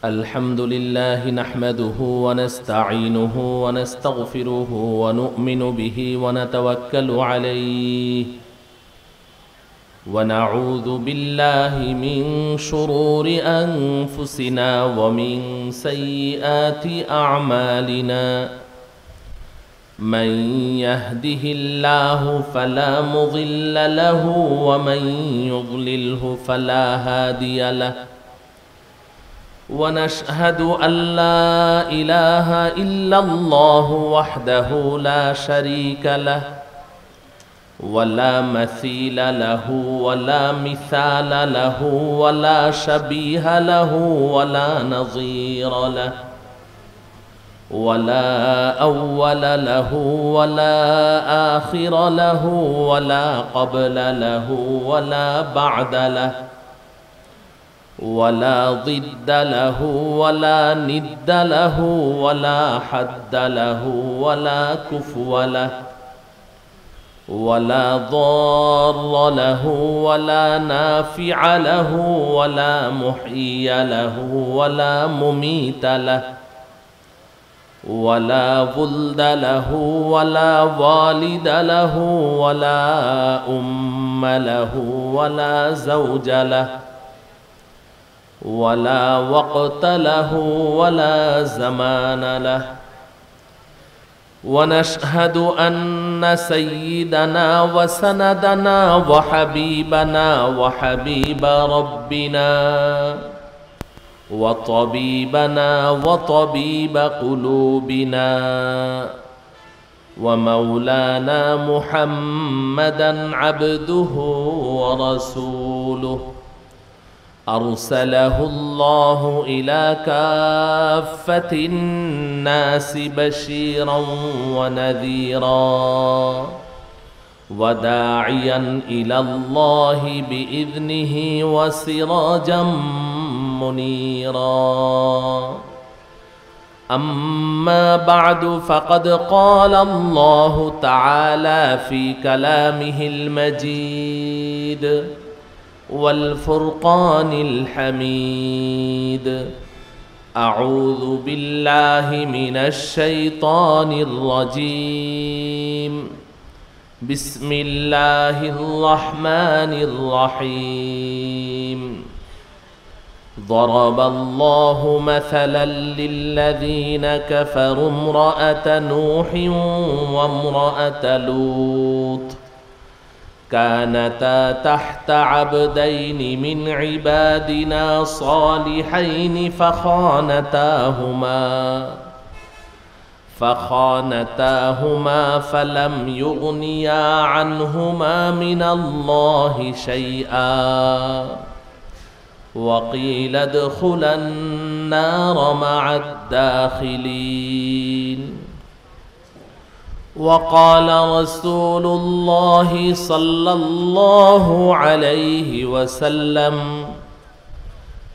الحمد لله نحمده ونستعينه ونستغفره ونؤمن به ونتوكل عليه ونعوذ بالله من شرور أنفسنا ومن سيئات أعمالنا من يهده الله فلا مضل له ومن يضلله فلا هادي له ونشهد أن لا إله إلا الله وحده لا شريك له ولا مثيل له ولا مثال له ولا شبيه له ولا نظير له ولا أول له ولا آخر له ولا قبل له ولا بعد له ولا ضد له ولا ند له ولا حد له ولا كفو له ولا ضار له ولا نافع له ولا محيي له ولا مميت له ولا ولد له ولا والد له ولا أم له ولا زوج له ولا وقت له ولا زمان له ونشهد أن سيدنا وسندنا وحبيبنا وحبيب ربنا وطبيبنا وطبيب قلوبنا ومولانا محمدا عبده ورسوله أرسله الله إلى كافة الناس بشيرا ونذيرا وداعيا إلى الله بإذنه وسراجا منيرا أما بعد فقد قال الله تعالى في كلامه المجيد والفرقان الحميد أعوذ بالله من الشيطان الرجيم بسم الله الرحمن الرحيم ضرب الله مثلا للذين كفروا امرأة نوح وامرأة لوط كانتا تحت عبدين من عبادنا صالحين فخانتاهما فلم يغنيا عنهما من الله شيئا وقيل ادخلا النار مع الداخلين وقال رسول الله صلى الله عليه وسلم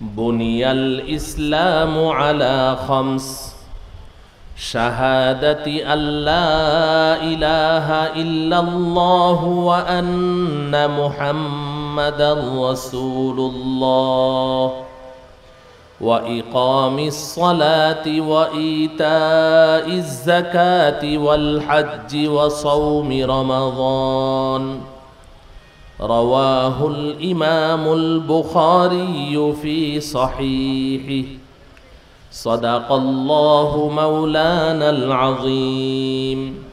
بني الإسلام على 5 شهادة أن لا إله إلا الله وأن محمدا رسول الله وإقام الصلاة وإيتاء الزكاة والحج وصوم رمضان رواه الإمام البخاري في صحيحه صدق الله مولانا العظيم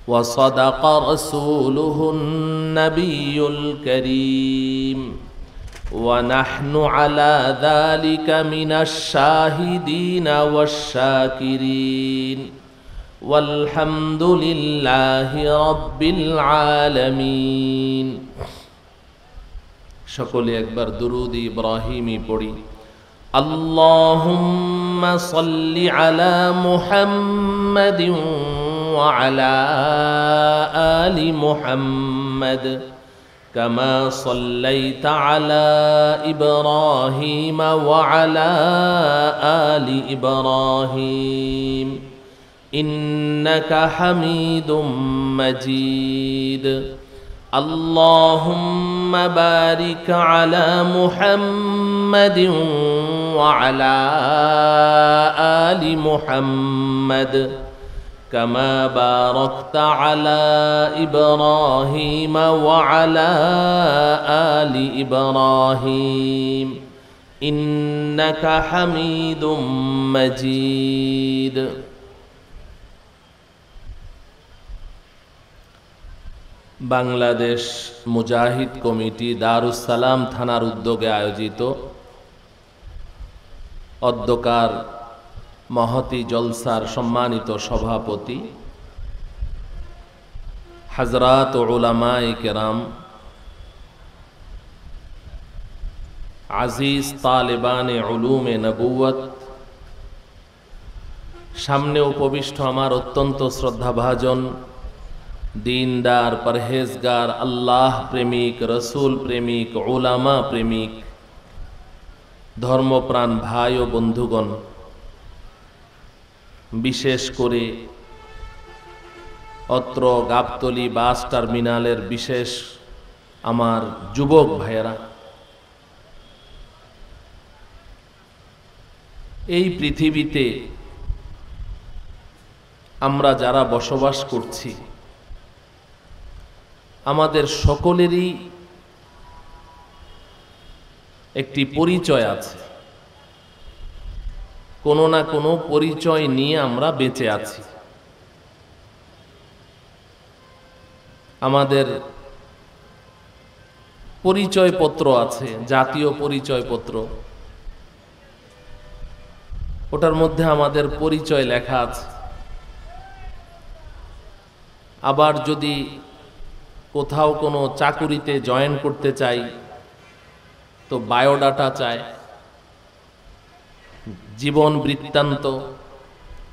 وصدق رسوله النبي الكريم ونحن على ذلك من الشاهدين والشاكرين والحمد لله رب العالمين সকলে একবার দুরূদ ইব্রাহিমি পড়ি اللهم صل على محمد وعلى آل محمد كما صليت على إبراهيم وعلى آل إبراهيم إنك حميد مجيد اللهم بارك على محمد وعلى آل محمد كما باركت على إبراهيم وعلى آل إبراهيم إنك حميد مجيد। বাংলাদেশ মুজাহিদ কমিটি দারুস সালাম থানার উদ্যোগে আয়োজিত অদ্যকার মহতি জলসার সম্মানিত সভাপতি হযরত উলামায়ে কেরাম, আজিজ তালেবানে উলুমে নবুয়ত, সামনে উপবিষ্ট আমার অত্যন্ত শ্রদ্ধাভাজন দীনদার পরহেজগার আল্লাহ প্রেমিক রসুল প্রেমিক উলামা প্রেমিক ধর্মপ্রাণ ভাই ও বন্ধুগণ, বিশেষ করে অত্র গাবতলী বাস টার্মিনালের বিশেষ আমার যুবক ভাইয়েরা, এই পৃথিবীতে আমরা যারা বসবাস করছি আমাদের সকলেরই একটি পরিচয় আছে, কোনো না কোনো পরিচয় নিয়ে আমরা বেঁচে আছি। আমাদের পরিচয়পত্র আছে, জাতীয় পরিচয়পত্র, ওটার মধ্যে আমাদের পরিচয় লেখা আছে। আবার যদি কোথাও কোনো চাকুরিতে জয়েন করতে চাই তো বায়োডাটা চায়, জীবন বৃত্তান্ত,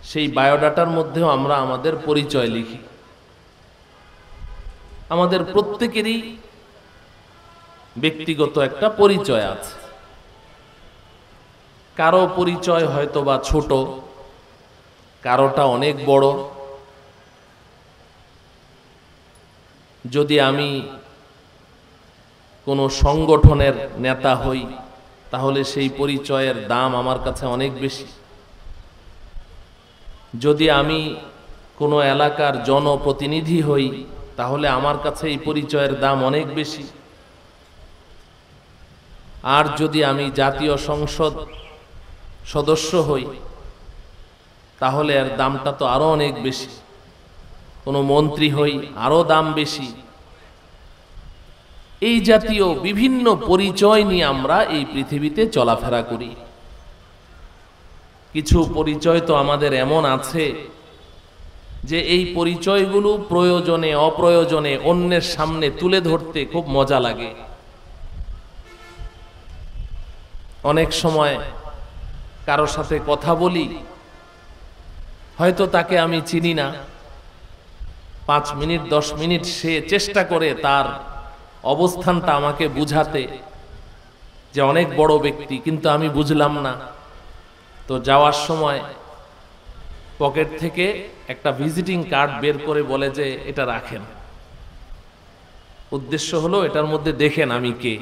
সেই বায়োডাটার মধ্যেও আমরা আমাদের পরিচয় লিখি। আমাদের প্রত্যেকেরই ব্যক্তিগত একটা পরিচয় আছে। কারো পরিচয় হয়তো বা ছোট, কারোটা অনেক বড়। যদি আমি কোনো সংগঠনের নেতা হই তাহলে সেই পরিচয়ের দাম আমার কাছে অনেক বেশি। যদি আমি কোনো এলাকার জনপ্রতিনিধি হই তাহলে আমার কাছে এই পরিচয়ের দাম অনেক বেশি। আর যদি আমি জাতীয় সংসদ সদস্য হই তাহলে এর দামটা তো আরো অনেক বেশি। কোনো মন্ত্রী হই আরো দাম বেশি। এই জাতীয় বিভিন্ন পরিচয় নিয়ে আমরা এই পৃথিবীতে চলাফেরা করি। কিছু পরিচয় তো আমাদের এমন আছে যে এই পরিচয়গুলো প্রয়োজনে অপ্রয়োজনে অন্যের সামনে তুলে ধরতে খুব মজা লাগে। অনেক সময় কারোর সাথে কথা বলি, হয়তো তাকে আমি চিনি না, 5 মিনিট 10 মিনিট সে চেষ্টা করে তার অবস্থানটা আমাকে বুঝাতে যে অনেক বড় ব্যক্তি, কিন্তু আমি বুঝলাম না। তো যাওয়ার সময় পকেট থেকে একটা ভিজিটিং কার্ড বের করে বলে যে এটা রাখেন, উদ্দেশ্য হলো এটার মধ্যে দেখেন আমি কে।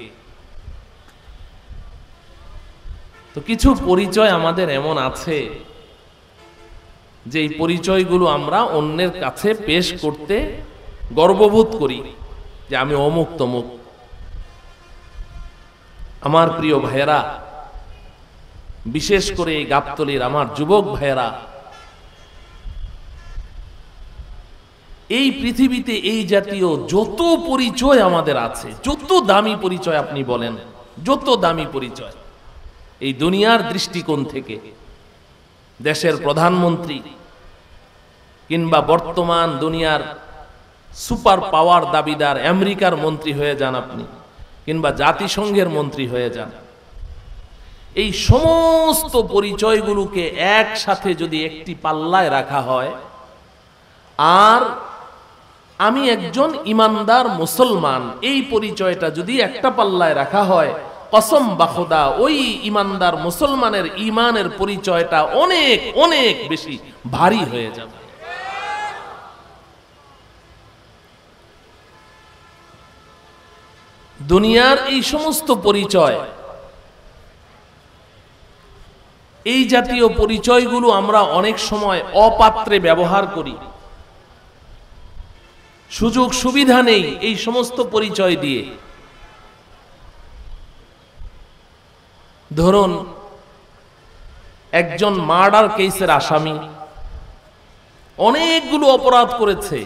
তো কিছু পরিচয় আমাদের এমন আছে যে এই পরিচয়গুলো আমরা অন্যের কাছে পেশ করতে গর্ববোধ করি যে আমি অমুক তমুক। আমার প্রিয় ভাইয়েরা, বিশেষ করে এই গাবতলীর আমার যুবক ভাইয়েরা, এই পৃথিবীতে এই জাতীয় যত পরিচয় আমাদের আছে, যত দামি পরিচয় আপনি বলেন, যত দামি পরিচয় এই দুনিয়ার দৃষ্টিকোণ থেকে, দেশের প্রধানমন্ত্রী কিংবা বর্তমান দুনিয়ার সুপার পাওয়ার দাবিদার আমেরিকার মন্ত্রী হয়ে যান আপনি, কিংবা জাতিসংঘের মন্ত্রী হয়ে যান, এই সমস্ত পরিচয়গুলোকে একসাথে যদি একটি পাল্লায় রাখা হয়, আর আমি একজন ইমানদার মুসলমান, এই পরিচয়টা যদি একটা পাল্লায় রাখা হয়, কসম বা খোদা ওই ইমানদার মুসলমানের ইমানের পরিচয়টা অনেক অনেক বেশি ভারী হয়ে যাবে। দুনিয়ার এই সমস্ত পরিচয়, এই জাতীয় পরিচয়গুলো আমরা অনেক সময় অপাত্রে ব্যবহার করি। সুযোগ সুবিধা নেই এই সমস্ত পরিচয় দিয়ে। ধরুন একজন মার্ডার কেসের আসামি, অনেকগুলো অপরাধ করেছে,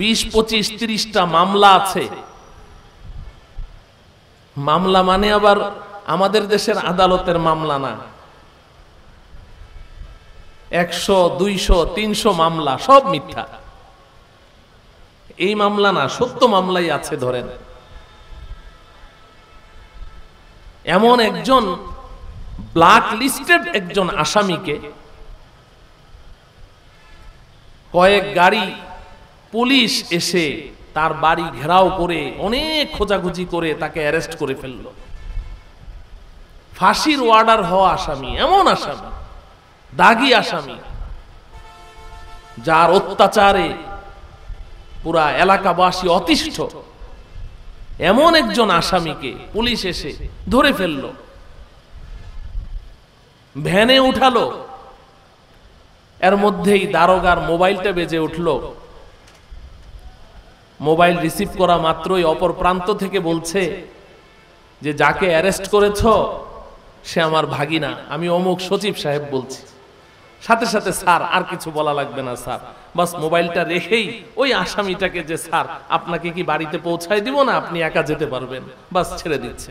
20, 25, 30টা মামলা আছে। মামলা মানে আবার আমাদের দেশের আদালতের মামলা না, 100, 200, 300 মামলা, সব মিথ্যা। এই মামলা না, সত্য মামলাই আছে। ধরেন এমন একজন ব্ল্যাক লিস্টেড একজন আসামিকে কয়েক গাড়ি পুলিশ এসে তার বাড়ি ঘেরাও করে অনেক খোঁজাখুঁজি করে তাকে অ্যারেস্ট করে ফেলল। ফাঁসির অর্ডার হওয়া আসামি, এমন আসামি, দাগী আসামি, যার অত্যাচারে পুরা এলাকাবাসী অতিষ্ঠ, এমন একজন আসামিকে পুলিশ এসে ধরে ফেলল, ভ্যানে উঠালো। এর মধ্যেই দারোগার মোবাইলটা বেজে উঠল। মোবাইল রিসিভ করা মাত্রই অপর প্রান্ত থেকে বলছে যে যাকে অ্যারেস্ট করেছ সে আমার ভাগিনা, আমি অমুক সচিব সাহেব বলছি। সাথে সাথে স্যার আর কিছু বলা লাগবে না স্যার, বাস মোবাইলটা রেখেই ওই আসামিটাকে যে স্যার আপনাকে কি বাড়িতে পৌঁছায় দিব না, আপনি একা যেতে পারবেন, বাস ছেড়ে দিচ্ছে।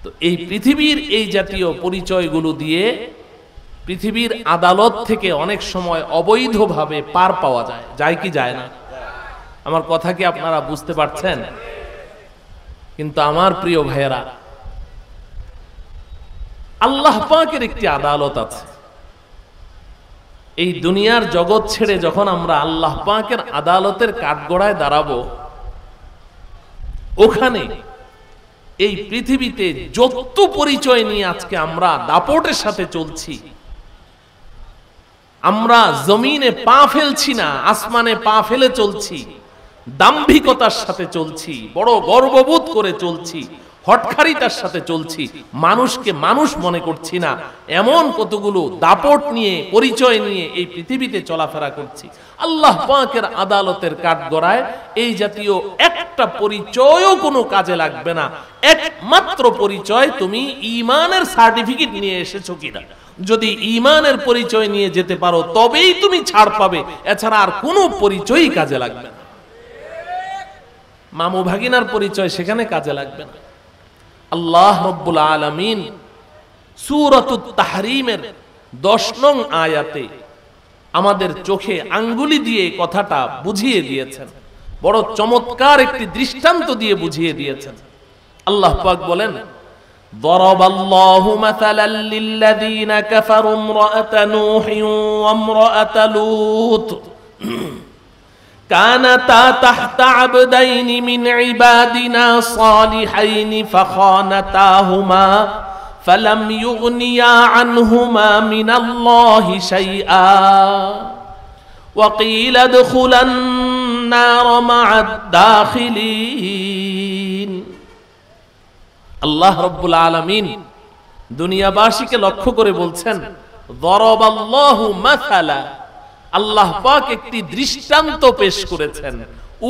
তো এই পৃথিবীর এই জাতীয় পরিচয়গুলো দিয়ে পৃথিবীর আদালত থেকে অনেক সময় অবৈধভাবে পার পাওয়া যায়। যায় কি যায় না? আমার কথা কি আপনারা বুঝতে পারছেন? কিন্তু আমার প্রিয় ভাইয়েরা, আল্লাহ পাকের একটি আদালত আছে। এই দুনিয়ার জগৎ ছেড়ে যখন আমরা আল্লাহ পাকের আদালতের কাঠগড়ায় দাঁড়াবো, ওখানে এই পৃথিবীতে যত পরিচয় নিয়ে আজকে আমরা দাপটের সাথে চলছি, আমরা জমিনে পা ফেলছি না, আসমানে পা ফেলে চলছি, দাম্ভিকতার সাথে চলছি, বড় গর্ববোধ করে চলছি, হটখারিতার সাথে চলছি, মানুষকে মানুষ মনে করছি না, এমন কতগুলো দাপট নিয়ে পরিচয় নিয়ে এই পৃথিবীতে চলাফেরা করছি। আল্লাহ পাকের আদালতের কাঠগড়ায় এই জাতীয় একটা পরিচয়ও কোনো কাজে লাগবে না। একমাত্র পরিচয় তুমি ঈমানের সার্টিফিকেট নিয়ে এসেছো কিনা। যদি ঈমানের পরিচয় নিয়ে যেতে পারো তবেই তুমি ছাড় পাবে, এছাড়া আর কোনো পরিচয়ই কাজে লাগবে না। মামু ভাগিনার পরিচয় সেখানে কাজে লাগবে না। আল্লাহ রাব্বুল আলামিন সূরাতুত তাহরীমের 10 নং আয়াতে আমাদের চোখে আঙ্গুলি দিয়ে কথাটা বুঝিয়ে দিয়েছেন, বড় চমৎকার একটি দৃষ্টান্ত দিয়ে বুঝিয়ে দিয়েছেন। আল্লাহ পাক বলেন, ضربallahu mathalan lilladhina kafaru imra'ata nuhin wa imra'ata lut كانتا تحت عبدين من عبادنا صالحين فخانتاهما فلم يغنيا عنهما من الله شيئا وقيل ادخلا النار مع الداخلين। আল্লাহ রাব্বুল আলামিন দুনিয়াবাসীকে লক্ষ্য করে বলছেন, দরবাল্লাহু মাসালা, আল্লাহ পাক একটি দৃষ্টান্ত পেশ করেছেন,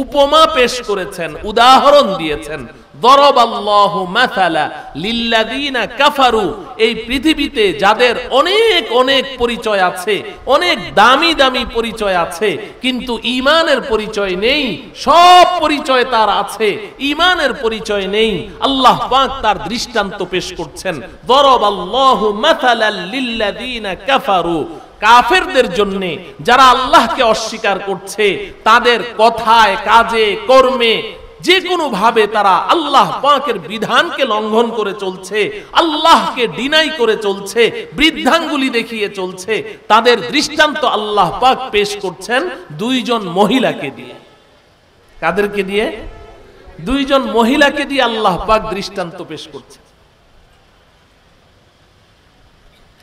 উপমা পেশ করেছেন, উদাহরণ দিয়েছেন। দরবাল্লাহু মাসালা লিল্লাযিনা কাফারু, এই পৃথিবীতে যাদের অনেক অনেক পরিচয় আছে, অনেক দামি দামি পরিচয় আছে, কিন্তু ঈমানের পরিচয় নেই। সব পরিচয় তার আছে, ঈমানের পরিচয় নেই। আল্লাহ পাক তার দৃষ্টান্ত পেশ করছেন, দরবাল্লাহু মাসালাল লিল্লাযিনা কাফারু, কাফেরদের জন্য, যারা আল্লাহকে অস্বীকার করছে, তাদের কথায়, কাজে, কর্মে যে কোনো ভাবে তারা আল্লাহ পাকের বিধানকে লঙ্ঘন করে চলছে, আল্লাহকে ডিনাই করে চলছে, বৃদ্ধাঙ্গুলি দেখিয়ে চলছে, তাদের দৃষ্টান্ত আল্লাহ পাক পেশ করছেন 2 জন মহিলাকে দিয়ে। কাদেরকে দিয়ে? 2 জন মহিলাকে দিয়ে আল্লাহ পাক দৃষ্টান্ত পেশ করছেন।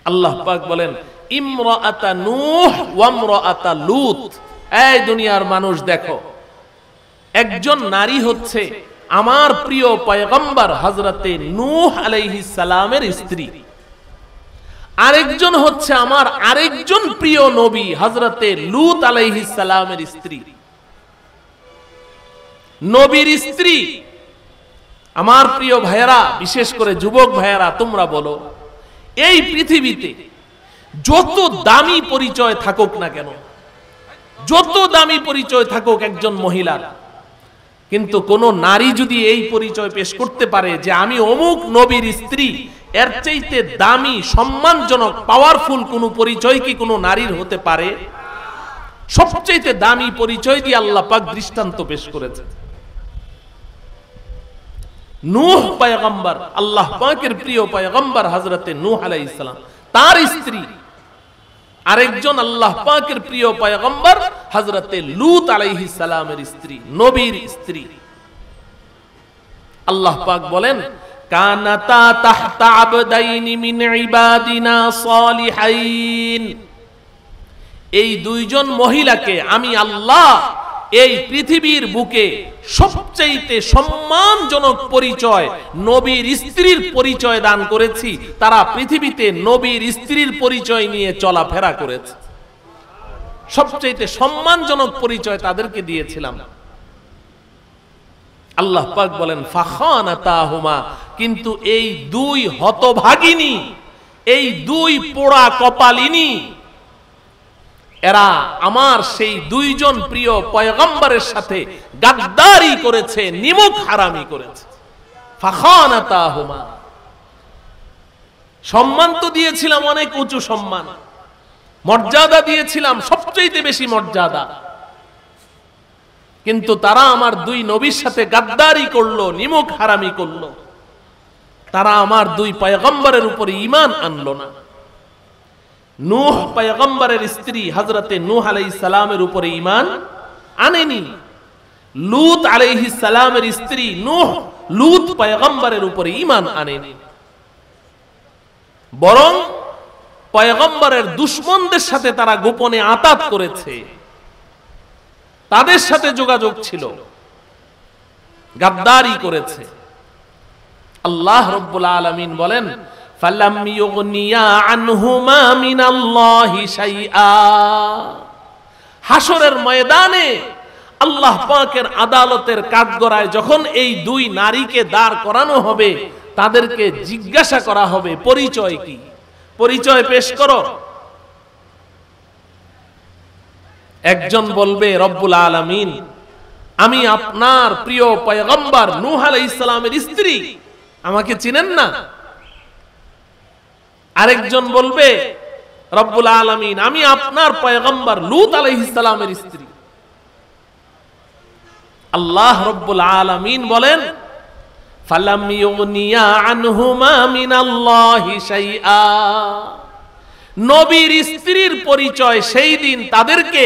আল্লাহ পাক বলেন, ইমরাআতা নূহ ওয়া ইমরাআতা লূত। এই দুনিয়ার মানুষ দেখো, একজন নারী হচ্ছে আমার প্রিয় পয়গম্বর হযরতে নূহ আলাইহিস সালামের স্ত্রী, আরেকজন হচ্ছে আমার আরেকজন প্রিয় নবী হযরতে লূত আলাইহিস সালামের স্ত্রী। নবীর স্ত্রী। আমার প্রিয় ভাইয়েরা, বিশেষ করে যুবক ভাইয়েরা, তোমরা বলো, এই পৃথিবীতে যত দামি পরিচয় থাকুক না কেন, যত দামি পরিচয় থাকুক একজন মহিলার, কিন্তু কোন নারী যদি এই পরিচয় পেশ করতে পারে যে আমি অমুক নবীর স্ত্রী, এর চাইতে দামি, সম্মানজনক, পাওয়ারফুল কোন পরিচয় কি কোন নারীর হতে পারে? সবচেয়ে দামি পরিচয় দিয়ে আল্লাহ পাক দৃষ্টান্ত পেশ করেছে। নূহ পয়গম্বর, আল্লাহ পাকের প্রিয় পয়গম্বর হযরতে নূহ আলাইহিস সালাম, তার স্ত্রী আরেকজন আল্লাহ পাকের প্রিয় পয়গম্বর হযরতে লূত আলাইহিস সালামের স্ত্রী, নবীর স্ত্রী। আল্লাহ পাক বলেন, কানাতা তাহতা আবদাইনি মিন ইবাদিনা সালিহাইন। এই দুইজন মহিলাকে আমি আল্লাহ এই পৃথিবীর বুকে সবচেয়ে সম্মানজনক পরিচয়, নবীর স্ত্রীর পরিচয় দান করেছি। তারা পৃথিবীতে নবীর স্ত্রীর পরিচয় নিয়ে চলাফেরা করেছে। সবচেয়ে সম্মানজনক পরিচয় তাদেরকে দিয়েছিলাম। আল্লাহ পাক বলেন, ফাখানাতাহুমা, কিন্তু এই দুই হতভাগিনী, এই দুই পোড়া কপালিনী, এরা আমার সেই দুইজন প্রিয় পয়গম্বরের সাথে গাদ্দারি করেছে, নিমুখ হারামি করেছে। ফাখানাতাহুমা, সম্মান তো দিয়েছিলাম অনেক উঁচু সম্মান, মর্যাদা দিয়েছিলাম সবচেয়ে বেশি মর্যাদা, কিন্তু তারা আমার দুই নবীর সাথে গাদ্দারি করলো, নিমুখ হারামি করলো। তারা আমার দুই পয়গম্বরের উপরে ঈমান আনলো না। নূহ পয়গম্বরের স্ত্রী হযরতে নূহ আলাইহিস সালামের উপরে ঈমান আনেনি। লূত আলাইহিস সালামের স্ত্রী নূহ, লূত পয়গম্বরের উপরে ঈমান আনেনি, বরং পয়গম্বরের দুশমনদের সাথে তারা গোপনে আতাত করেছে, তাদের সাথে যোগাযোগ ছিল, গাদ্দারি করেছে। আল্লাহ রাব্বুল আলামিন বলেন, ফালাম ইউগনিয়া আনহুমা মিনাল্লাহি শাইআ। হাসরের ময়দানে আল্লাহ পাকের আদালতের কাঠগড়ায় যখন এই দুই নারীকে দাঁড় করানো হবে, তাদেরকে জিজ্ঞাসা করা হবে, পরিচয় কি? পরিচয় পেশ করো। একজন বলবে, রব্বুল আলামিন, আমি আপনার প্রিয় পয়গম্বর নূহ আলাইহিস সালামের স্ত্রী, আমাকে চিনেন না? আরেকজন বলবে, রব্বুল আলামিন, আমি আপনার পয়গম্বর লূত আলাইহিস সালামের স্ত্রী। আল্লাহ রব্বুল আলামিন বলেন, ফালাম ইউগনিয়া আনহুমা মিনাল্লাহি শাইআ। নবীর স্ত্রীর পরিচয় সেই দিন তাদেরকে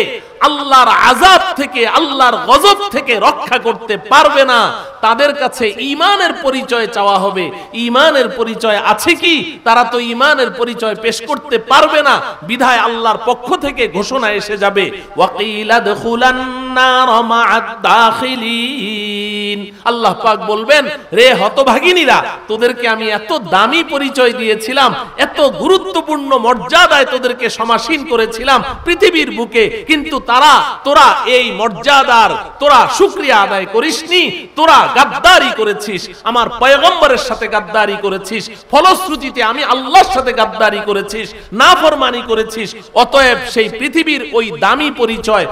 আল্লাহর আযাব থেকে, আল্লাহর গজব থেকে রক্ষা করতে পারবে না। তাদের কাছে ঈমানের পরিচয় চাওয়া হবে। ঈমানের পরিচয় আছে কি? তারা তো ঈমানের পরিচয় পেশ করতে পারবে না। বিধায় আল্লাহর পক্ষ থেকে ঘোষণা এসে যাবে, ওয়াকিলা দুখুলান নার মা'আদ দাখিলিন। আল্লাহ পাক বলবেন, রে হতভাগিনীরা, তোদেরকে আমি এত দামি পরিচয় দিয়েছিলাম, এত গুরুত্বপূর্ণ মর্যাদায় তোদেরকে সমাসীন করেছিলাম পৃথিবীর বুকে, কিন্তু তোরা এই মর্যাদার তোরা শুকরিয়া আদায় করিসনি। তোরা গাদ্দারি করেছিস, আমার পয়গম্বরের সাথে গাদ্দারি করেছিস, ফলশ্রুতিতে আমি আল্লাহর সাথে গাদ্দারি করেছিস, নাফরমানি করেছিস। অতএব সেই পৃথিবীর ওই দামি পরিচয়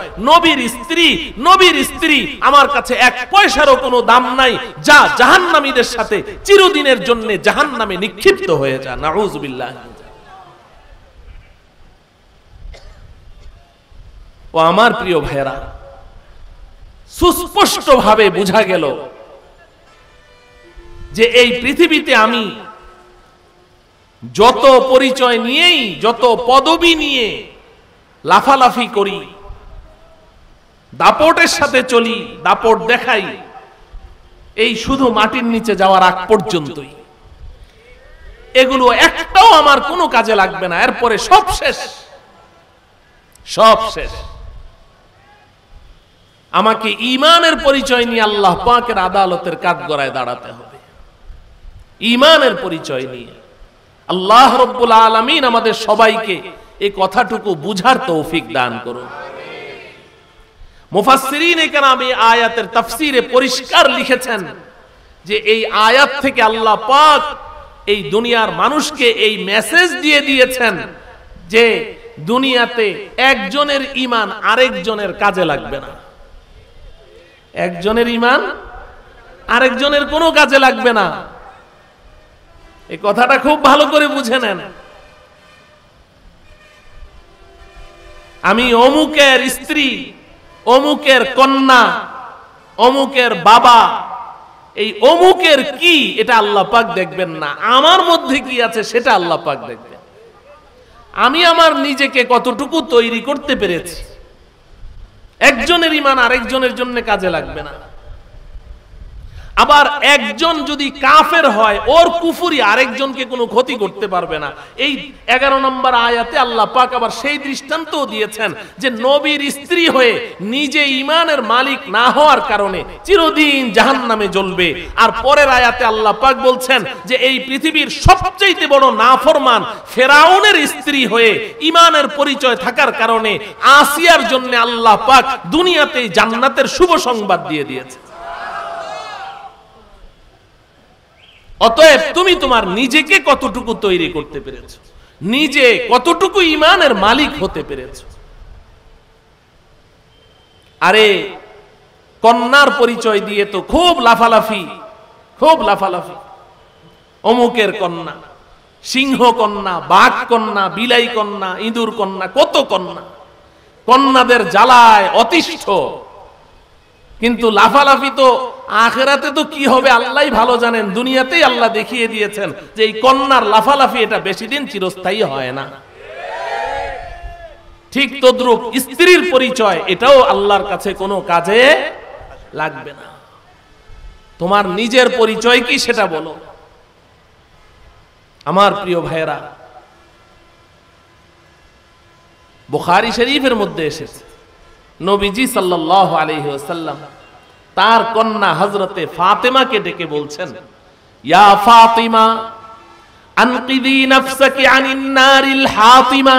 নবীর স্ত্রী আমার কাছে এক পয়সারও কোনো দাম নাই, যা জাহান্নামীদের সাথে চিরদিনের জন্য জাহান্নামে নিক্ষিপ্ত হয়ে যা। নাউযুবিল্লাহ। ও আমার প্রিয় ভাইরা, সুস্পষ্ট ভাবে বোঝা গেল যে এই পৃথিবীতে আমি যত পরিচয় নিয়েই, যত পদবি নিয়ে লাফালাফি করি, দাপটের সাথে চলি, দাপট দেখাই, এই শুধু মাটির নিচে যাওয়ার আগ পর্যন্তই। এগুলো একটাও আমার কোনো কাজে লাগবে না, এরপরে সব শেষ, সব শেষ। আমাকে ঈমানের পরিচয় নিয়ে আল্লাহ পাকের আদালতের কাঠগড়ায় দাঁড়াতে হবে। ঈমানের পরিচয় নিয়ে আল্লাহ রাব্বুল আলামিন আমাদের সবাইকে এই কথাটুকু বুঝার তৌফিক দান করুন। মুফাসসিরিনে কেরাম এই আয়াতের তাফসীরে পরিষ্কার লিখেছেন যে এই আয়াত থেকে আল্লাহ পাক এই দুনিয়ার মানুষকে এই মেসেজ দিয়ে দিয়েছেন যে দুনিয়াতে একজনের ঈমান আরেকজনের কাজে লাগবে না। একজনের ঈমান আরেকজনের কোনো কাজে লাগবে না। এই কথাটা খুব ভালো করে বুঝে নেন। আমি অমুকের স্ত্রী, অমুকের কন্যা, অমুকের বাবা, এই অমুকের কি এটা আল্লাহ পাক দেখবেন না। আমার মধ্যে কি আছে সেটা আল্লাহ পাক দেখবেন। আমি আমার নিজেকে কতটুকু তৈরি করতে পেরেছি। একজনের ঈমান আরেকজনের জন্য কাজে লাগবে না। আবার একজন যদি কাফের হয়, ওর কুফরি আরেকজনকে কোনো ক্ষতি করতে পারবে না। এই 11 নম্বর আয়াতে আল্লাহ পাক আবার সেই দৃষ্টান্তও দিয়েছেন যে নবীর স্ত্রী হয়ে নিজে ঈমানের মালিক না হওয়ার কারণে চিরদিন জাহান্নামে জ্বলবে। আর পরের আয়াতে আল্লাহ পাক বলছেন যে এই পৃথিবীর সবচেয়ে বড় নাফরমান ফেরাউনের স্ত্রী হয়ে ঈমানের পরিচয় থাকার কারণে আসিয়ার জন্য আল্লাহ পাক দুনিয়াতেই জান্নাতের শুভ সংবাদ দিয়ে দিয়েছে। অতএব তুমি তোমার নিজেকে কতটুকু তৈরি করতে পেরেছো, নিজে কতটুকু ঈমানের মালিক হতে পেরেছো। আরে কন্যার পরিচয় দিয়ে তো খুব লাফালাফি, খুব লাফালাফি। অমুকের কন্যা, সিংহ কন্যা, বাঘ কন্যা, বিলাই কন্যা, ইঁদুর কন্যা, কত কন্যা। কন্যাদের জ্বালায় অতিষ্ঠ। কিন্তু লাফালাফি তো আখিরাতে তো কি হবে আল্লাহই ভালো জানেন। দুনিয়াতেই আল্লাহ দেখিয়ে দিয়েছেন যে এই কন্যার লাফালাফি এটা বেশি দিন চিরস্থায়ী হয় না। ঠিক তদ্রূপ স্ত্রীর পরিচয়, এটাও আল্লাহর কাছে কোনো কাজে লাগবে না। তোমার নিজের পরিচয় কি সেটা বলো। আমার প্রিয় ভাইয়েরা, বুখারী শরীফের মধ্যে এসেছে নবীজি সাল্লাল্লাহু আলাইহি ওয়াসাল্লাম তার কন্যা হযরতে ফাতেমাকে ডেকে বলছেন, ইয়া ফাতিমা আনকিদি নাফসাকি আনিন নারিল হাতিমা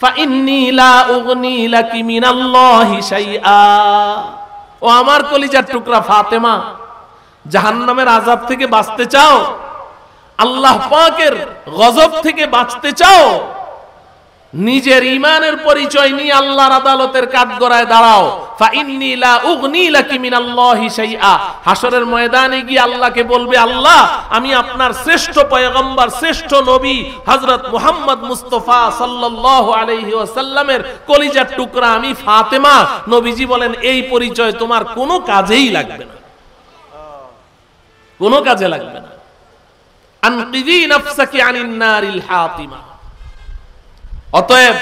ফাইন্নী লা উগনি লাকি মিনাল্লাহি শাইআ। ও আমার কলিজার টুকরা ফাতেমা, জাহান্নামের আযাব থেকে বাঁচতে চাও, আল্লাহ পাকের গজব থেকে বাঁচতে চাও, নিজের ঈমানের পরিচয় নিয়ে আল্লাহর আদালতের কাঠগড়ায় দাঁড়াও। ফাইন্নী লা উগনি লাকি মিনাল্লাহি শাইআ। হাশরের ময়দানে গিয়ে আল্লাহকে বলবে, আল্লাহ আমি আপনার শ্রেষ্ঠ পয়গম্বর, শ্রেষ্ঠ নবী হযরত মুহাম্মদ মুস্তাফা সাল্লাল্লাহু আলাইহি ওয়াসাল্লামের কলিজার টুকরা আমি ফাতেমা। নবীজি বলেন এই পরিচয় তোমার কোনো কাজেই লাগবে না, কোনো কাজে লাগবে না। আনকিদি নাফসাকি আনিন নারিল হাতিমা। অতএব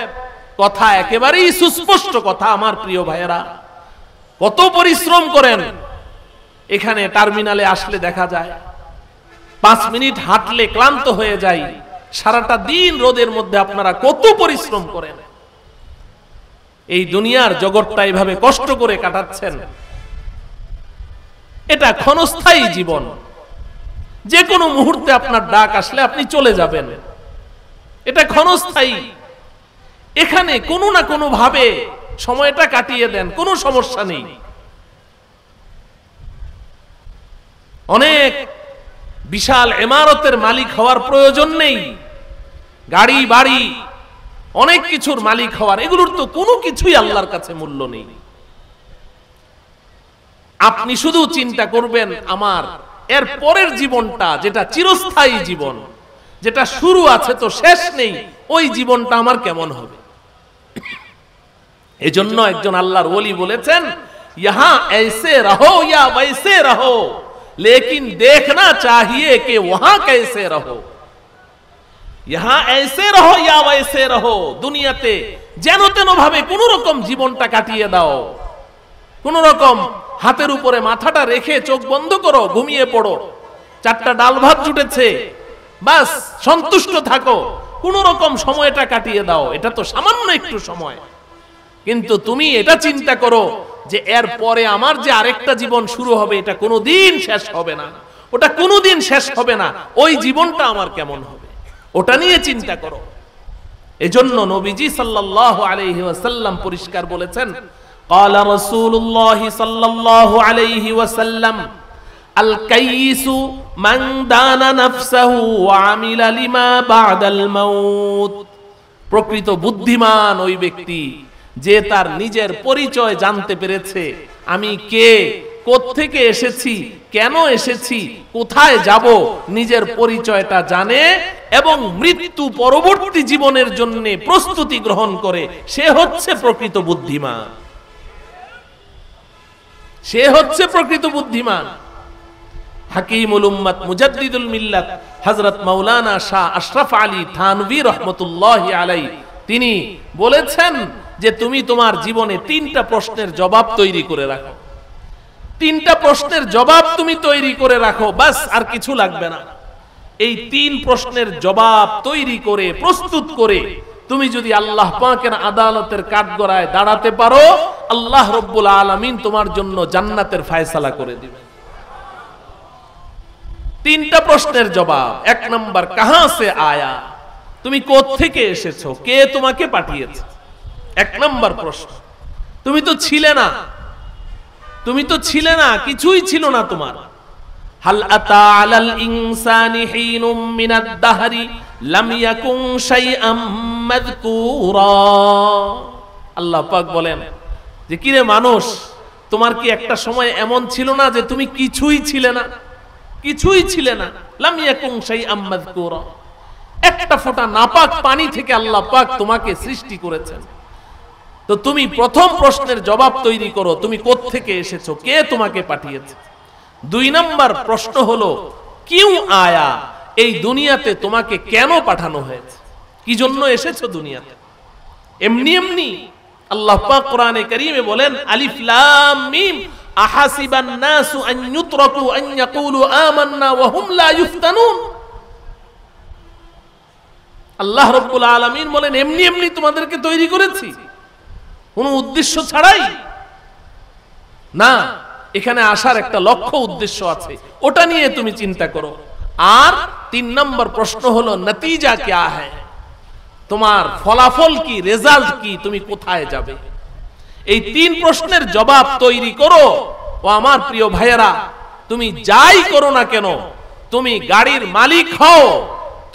কথা একেবারেই সুস্পষ্ট কথা। আমার প্রিয় ভাইয়েরা, কত পরিশ্রম করেন। এখানে টার্মিনালে আসলে দেখা যায় 5 মিনিট হাঁটলে ক্লান্ত হয়ে যায়। সারাটা দিন রোদের মধ্যে আপনারা কত পরিশ্রম করেন। এই দুনিয়ার জগৎটা এইভাবে কষ্ট করে কাটাচ্ছেন। এটা ক্ষণস্থায়ী জীবন। যে কোনো মুহূর্তে আপনার ডাক আসলে আপনি চলে যাবেন। এটা ক্ষণস্থায়ী। এখানে কোনো না কোনো ভাবে সময়টা কাটিয়ে দেন, কোনো সমস্যা নেই। অনেক বিশাল ইমারতের মালিক হওয়ার প্রয়োজন নেই। গাড়ি বাড়ি অনেক কিছুর মালিক হওয়ার, এগুলোর তো কোনো কিছুই আল্লাহর কাছে মূল্য নেই। আপনি শুধু চিন্তা করবেন আমার এর পরের জীবনটা, যেটা চিরস্থায়ী জীবন, যেটা শুরু আছে তো শেষ নেই, ওই জীবনটা আমার কেমন হবে। এজন্য একজন আল্লাহর ওলি বলেছেন, ইহা ऐसे रहो या वैसे रहो लेकिन देखना चाहिए कि वहां कैसे रहो। ইহা ऐसे रहो या वैसे रहो। দুনিয়াতে যেন তেন ভাবে কোন রকম জীবনটা কাটিয়ে দাও, কোন রকম হাতের উপরে মাথাটা রেখে চোখ বন্ধ করো, ঘুমিয়ে পড়ো, 4টা ডাল ভাত জুটেছে, বাস সন্তুষ্ট থাকো, কোন রকম সময়টা কাটিয়ে দাও। এটা তো সামান্য একটু সময়। কিন্তু তুমি এটা চিন্তা করো যে এর পরে আমার যে আরেকটা জীবন শুরু হবে এটা কোনোদিন শেষ হবে না, ওটা কোনোদিন শেষ হবে না, ওই জীবনটা আমার কেমন হবে ওটা নিয়ে চিন্তা করো। এজন্য নবীজি সাল্লাল্লাহু আলাইহি ওয়াসাল্লাম পরিষ্কার বলেছেন, قال رسول الله صلى الله عليه وسلم الكيس من دان نفسه وعمل لما بعد الموت। প্রকৃত বুদ্ধিমান ওই ব্যক্তি যে তার নিজের পরিচয় জানতে পেরেছে, আমি কে, কোত্থেকে এসেছি, কেন এসেছি, কোথায় যাব, নিজের পরিচয়টা জানে এবং মৃত্যু পরবর্তী জীবনের জন্য প্রস্তুতি গ্রহণ করে, সে হচ্ছে প্রকৃত বুদ্ধিমান। সে হচ্ছে প্রকৃত বুদ্ধিমান। হাকিমুল উম্মত মুজাদ্দিদুল মিল্লাত হযরত মাওলানা শাহ আশরাফ আলী থানভী রাহমাতুল্লাহি আলাইহি তিনি বলেছেন যে তুমি তোমার জীবনে 3টা প্রশ্নের জবাব তৈরি করে রাখো। 3টা প্রশ্নের জবাব তুমি তৈরি করে রাখো, বাস আর কিছু লাগবে না। এই 3 প্রশ্নের জবাব তৈরি করে প্রস্তুত করে তুমি যদি আল্লাহ পাকের আদালতের কাঠগড়ায় দাঁড়াতে পারো, আল্লাহ রব্বুল আলামিন তোমার জন্য জান্নাতের ফয়সালা করে দিবেন। 3টা প্রশ্নের জবাব। 1 নাম্বার, কাহা সে আয়া, তুমি কোত্থেকে এসেছো, কে তোমাকে পাঠিয়েছে? 1 নাম্বার প্রশ্ন। তুমি তো ছিলে না, তুমি তো ছিলে না, কিছুই ছিল না তোমার। হাল আতা আলাল ইনসানি হিনুম মিনাদ দাহরি লাম ইয়াকুন শাইআম মাযকুরা। আল্লাহ পাক বলেন যে কিরে মানুষ, তোমার কি একটা সময় এমন ছিল না যে তুমি কিছুই ছিলে না, কিছুই ছিলে না। লাম ইয়াকুন শাইআম মাযকুরা, একটা ফোঁটা নাপাক পানি থেকে আল্লাহ পাক তোমাকে সৃষ্টি করেছেন। তো তুমি প্রথম প্রশ্নের জবাব তৈরি করো, তুমি কোত্থেকে এসেছো, কে তোমাকে পাঠিয়েছে। 2 নাম্বার প্রশ্ন হলো কিউ আয়া, এই দুনিয়াতে তোমাকে কেন পাঠানো হয়েছে, কি জন্য এসেছো দুনিয়াতে? এমনি এমনি? আল্লাহ পাক কোরআনে কারীমে বলেন আলিফ লাম মিম আহাসিবান নাসু আন ইউতরাকু আন ইয়াকুলু আমান্না ওয়া হুম লা ইফতানুন। আল্লাহ রাব্বুল আলামিন বলেন এমনি এমনি তোমাদেরকে তৈরি করেছি, কোনো উদ্দেশ্য ছাড়াই না। এখানে আসার একটা লক্ষ্য উদ্দেশ্য আছে, ওটা নিয়ে তুমি চিন্তা করো। আর 3 নম্বর প্রশ্ন হলো নতিজা क्या है, তোমার ফলাফল কি, রেজাল্ট কি, তুমি কোথায় যাবে। এই 3 প্রশ্নের জবাব তৈরি করো। ও আমার প্রিয় ভাইয়েরা, তুমি যাই করো না কেন, তুমি গাড়ির মালিক হও,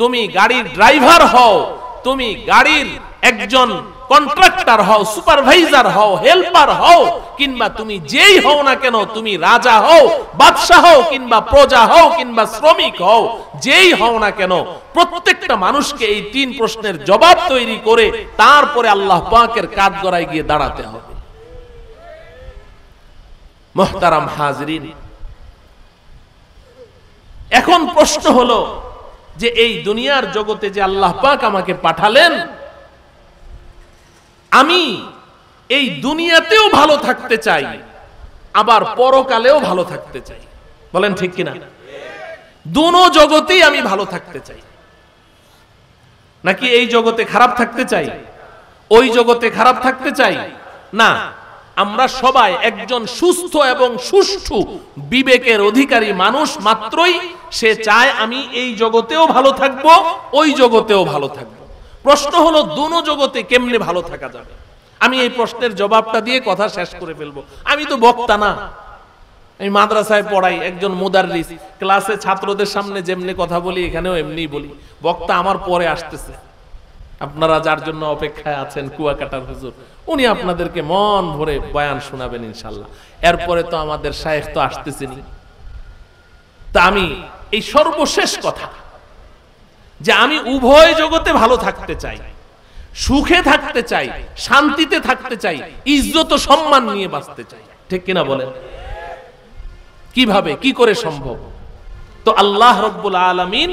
তুমি গাড়ির ড্রাইভার হও, তুমি গাড়ির একজন কন্ট্রাক্টর হও, সুপারভাইজার হও, হেল্পার হও, কিংবা তুমি যেই হও না কেন, তুমি রাজা হও, বাদশা হও, কিংবা প্রজা হও, কিংবা শ্রমিক হও, যেই হও না কেন, প্রত্যেকটা মানুষকে এই 3 প্রশ্নের জবাব তৈরি করে তারপরে আল্লাহ পাকের কাঠগড়ায় গিয়ে দাঁড়াতে হবে। মুহতারাম হাজরিন, এখন প্রশ্ন হলো যে এই দুনিয়ার জগতে যে আল্লাহ পাক আমাকে পাঠালেন, আমি এই দুনিয়াতেও ভালো থাকতে চাই, আবার পরকালেও ভালো থাকতে চাই। বলেন ঠিক কিনা? দুনো জগতেই আমি ভালো থাকতে চাই, নাকি এই জগতে খারাপ থাকতে চাই, ওই জগতে খারাপ থাকতে চাই? না, আমরা সবাই একজন সুস্থ এবং সুষ্ঠু বিবেকের অধিকারী মানুষ মাত্রই সে চায় আমি এই জগতেও ভালো থাকবো, ওই জগতেও ভালো থাকবো। প্রশ্ন হলো দুনো জগতে কেমনে ভালো থাকা যাবে। আমি এই প্রশ্নের জবাবটা দিয়ে কথা শেষ করে ফেলবো। আমি তো বক্তা না, আমি মাদ্রাসায় পড়াই, একজন মুদাররিস, ক্লাসে ছাত্রদের সামনে যেমনি কথা বলি এখানেও এমনি বলি। বক্তা আমার পরে আসতেছে, আপনারা যার জন্য অপেক্ষায় আছেন, কুয়াকাটার হুজুর, উনি আপনাদেরকে মন ভরে বয়ান শোনাবেন ইনশাআল্লাহ। এরপরে তো আমাদের শায়েখ তো আসতেছেনি। তা আমি এই সর্বশেষ কথা যে আমি উভয় জগতে ভালো থাকতে চাই, সুখে থাকতে চাই, শান্তিতে থাকতে চাই, ইজ্জত ও সম্মান নিয়ে বাঁচতে চাই। ঠিক কিনা বলেন? কিভাবে, কি করে সম্ভব? তো আল্লাহ রাব্বুল আলামিন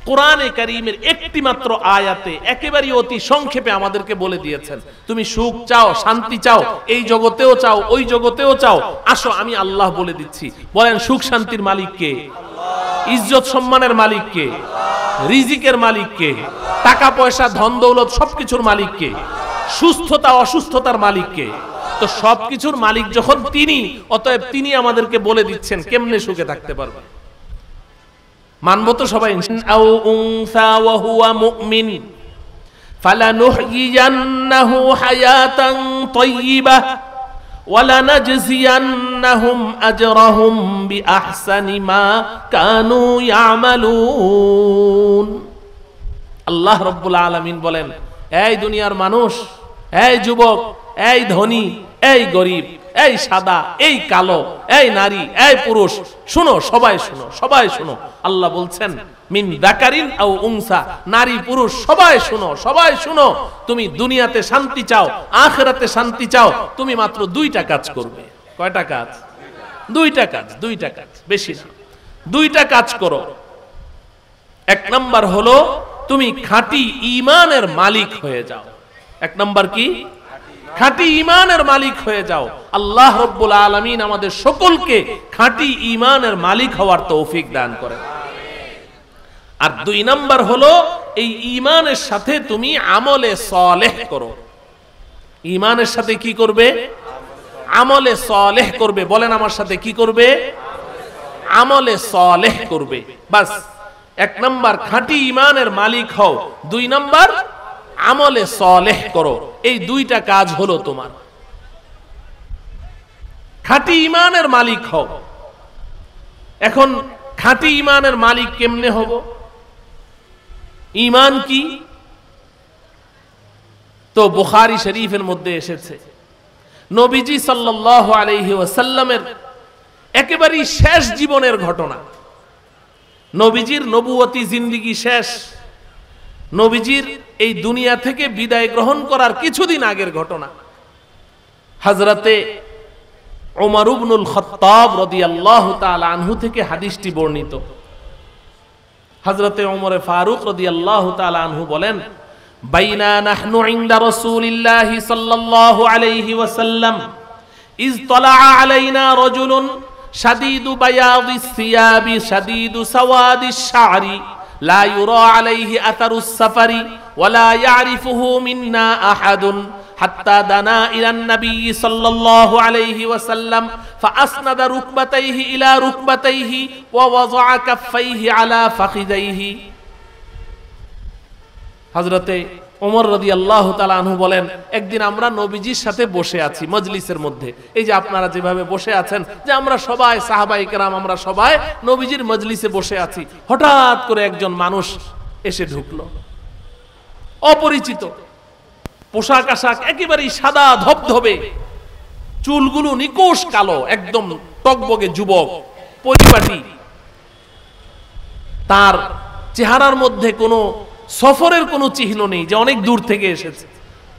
কোরআনে কারীমের একটি মাত্র আয়াতে একেবারে অতি সংক্ষেপে আমাদেরকে বলে দিয়েছেন, তুমি সুখ চাও, শান্তি চাও, এই জগতেও চাও, ওই জগতেও চাও, আসো আমি আল্লাহ বলে দিচ্ছি। বলেন সুখ শান্তির মালিক কে? ইজ্জত সম্মানের মালিক কে? রিজিকের মালিক কে? টাকা পয়সা ধন দৌলত সবকিছুর মালিক কে? সুস্থতা অসুস্থতার মালিক কে? তো তো সবকিছুর মালিক যখন তিনি, অতএব তিনি আমাদেরকে বলে দিচ্ছেন কেমনে সুখে থাকতে পারবে। মানব তো সবাই। আও উনসা ওয়া হুয়া মুমিন ফালানুহয়িয়ান্নাহু হায়াতান তাইয়্যিবাহ ওয়ালানাজজিয়ান্নাহুম আজরাহুম বিআহসানি মা কানু ইয়ামালুন। আল্লাহ রাব্বুল আলামিন বলেন, এই দুনিয়ার মানুষ, এই যুবক, এই ধনী, এই গরিব, এই সাদা, এই কালো, এই নারী, এই পুরুষ, শুনো, সবাই শুনো, সবাই শুনো। আল্লাহ বলছেন মিন যাকারিন আও উনসা, নারী পুরুষ সবাই শুনো, সবাই শুনো। তুমি দুনিয়াতে শান্তি চাও, আখিরাতে শান্তি চাও, তুমি মাত্র দুইটা কাজ করবে। কয়টা কাজ? দুইটা কাজ, দুইটা কাজ, বেশি না। দুইটা কাজ করো। এক নাম্বার হলো তুমি খাঁটি ঈমানের মালিক হয়ে যাও। এক নাম্বার কি? খাঁটি ঈমানের মালিক হয়ে যাও। আল্লাহ রাব্বুল আলামিন আমাদের সকলকে খাঁটি ঈমানের মালিক হওয়ার তৌফিক দান করেন। আর দুই নাম্বার হলো এই ঈমানের সাথে তুমি আমলে সালেহ করো। ঈমানের সাথে কি করবে? আমলে সালেহ করবে। বলেন আমার সাথে কি করবে? আমলে সালেহ করবে। বাস, এক নাম্বার খাঁটি ঈমানের মালিক হও, দুই নাম্বার আমলে সালেহ করো। এই দুইটা কাজ হলো তোমার। খাঁটি ঈমানের মালিক হও। এখন খাঁটি ঈমানের মালিক কেমনে হব? ঈমান কি? তো বুখারী শরীফের মধ্যে এসেছে নবীজি সাল্লাল্লাহু আলাইহি ওয়াসাল্লামের একেবারে শেষ জীবনের ঘটনা। নবীজির নবুয়তি জিন্দেগি শেষ, নবীজির এই দুনিয়া থেকে বিদায় গ্রহণ করার কিছুদিন আগের ঘটনা। হযরতে ওমর ইবনুল খাত্তাব রাদিয়াল্লাহু তাআলা আনহু থেকে হাদিসটি বর্ণিত। হযরতে ওমর ফারুক রাদিয়াল্লাহু তাআলা আনহু বলেন, বাইনা নাহনু ইনদা রাসূলিল্লাহি সাল্লাল্লাহু আলাইহি ওয়াসাল্লাম ইজ তালাআ আলাইনা রাজুলুন শাদীদু বায়াদিস সিয়াবি শাদীদু সাওয়াদিশ শা'রি লা ইউরা আলাইহি আতারুস সাফারি ওয়ালা ইয়ারিফুহু মিন্না আহাদুন হাত্তা দানা ইলান নবী সাল্লাল্লাহু আলাইহি ওয়াসাল্লাম ফাআসনাদা রুকবাতাইহি ইলা রুকবাতাইহি ওয়া ওয়াযআ কাফাইহি আলা ফাখিদাইহি। হযরতে ওমর রাদিয়াল্লাহু তাআলা আনহু বলেন, একদিন আমরা নবীজির সাথে বসে আছি মজলিসের মধ্যে। এই যে আপনারা যেভাবে বসে আছেন, যে আমরা সবাই সাহাবায়ে কেরাম, আমরা সবাই নবীজির মজলিসে বসে আছি। হঠাৎ করে একজন মানুষ এসে ঢুকলো, অপরিচিত, পোশাক আশাক একেবারেই সাদা ধবধবে, চুলগুলো নিকোষ কালো, একদম টকবগে যুবক, পরিপাটি। তার চেহারার মধ্যে কোনো সফরের কোনো চিহ্ন নেই যে অনেক দূর থেকে এসেছে।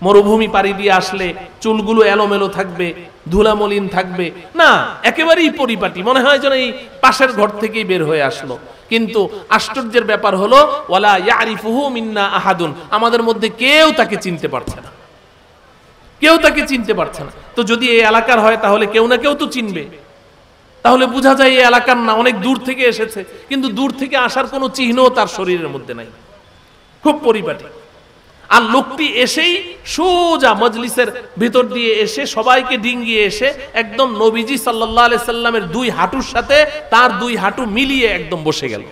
মরুভূমি পাড়ি দিয়ে আসলে চুলগুলো এলোমেলো থাকবে, ধুলামলিন থাকবে না, একেবারেই পরিপাটি, মনে হয় যেন এই পাশের ঘর থেকেই বের হয়ে আসলো। কিন্তু আশ্চর্যের ব্যাপার হলো ওয়ালা ইয়ারিফুহু মিন্না আহাদুন, আমাদের মধ্যে কেউ তাকে চিনতে পারছে না, কেউ তাকে চিনতে পারছে না। তো যদি এই এলাকার হয় তাহলে কেউ না কেউ তো চিনবে, তাহলে বোঝা যায় এই এলাকার না, অনেক দূর থেকে এসেছে। কিন্তু দূর থেকে আসার কোনো চিহ্নও তার শরীরের মধ্যে নাই, খুব পরিপাটি। আর লোকটি এসেই সোজা মজলিসের ভিতর দিয়ে এসে সবাইকে ডিঙ্গিয়ে এসে একদম নবীজি সাল্লাল্লাহু আলাইহি সাল্লামের দুই হাঁটুর সাথে তার দুই হাঁটু মিলিয়ে একদম বসে গেল।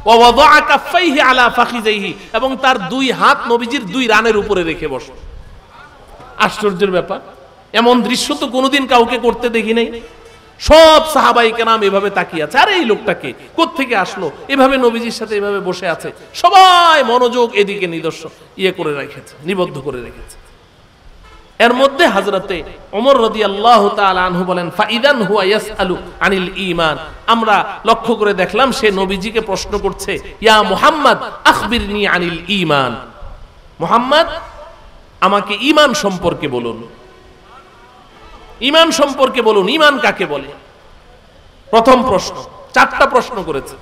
ওয়া ওয়াযআ কাফাইহি আলা ফাখিযাইহি, এবং তার দুই হাত নবীজির দুই রানের উপরে রেখে বসল। আশ্চর্যের ব্যাপার, এমন দৃশ্য তো কোনোদিন কাউকে করতে দেখি নাই। সব সাহাবায়ে কেরাম এভাবে তাকিয়ে আছে, আরে এই লোকটাকে কোত্থেকে আসলো, এভাবে নবীজির সাথে এভাবে বসে আছে। সবাই মনোযোগ এদিকে নিদর্শন করে রেখেছে, নিবদ্ধ করে রেখেছে। এর মধ্যে হযরতে ওমর রাদিয়াল্লাহু তাআলা আনহু বলেন, ফাইদান হুয়া ইয়াসআলু আনিল ঈমান, আমরা লক্ষ্য করে দেখলাম সে নবীজিকে প্রশ্ন করছে, ইয়া মুহাম্মদ আখবিরনি আনিল ঈমান, মুহাম্মদ আমাকে ঈমান সম্পর্কে বলুন, ঈমান সম্পর্কে বলুন, ঈমান কাকে বলে? প্রথম প্রশ্ন, চারটা প্রশ্ন করেছে।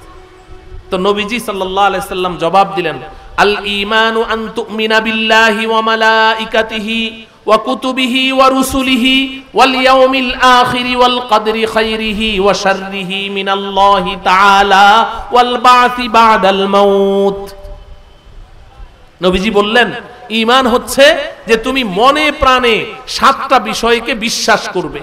তো নবীজি সাল্লাল্লাহু আলাইহি সাল্লাম জবাব দিলেন, আল ঈমানু আন তুমিনা বিল্লাহি ওয়া মালাইকাতিহি ওয়া কুতুবিহি ওয়া রুসুলিহি ওয়াল ইয়াউমিল আখিরি ওয়াল কদরি খাইরিহি ওয়া শাররিহি মিনাল্লাহি তাআলা ওয়াল বা'সি বা'দাল মাউত। নবীজি বললেন, ঈমান হচ্ছে যে তুমি মনে প্রাণে 7টা বিষয়কে বিশ্বাস করবে।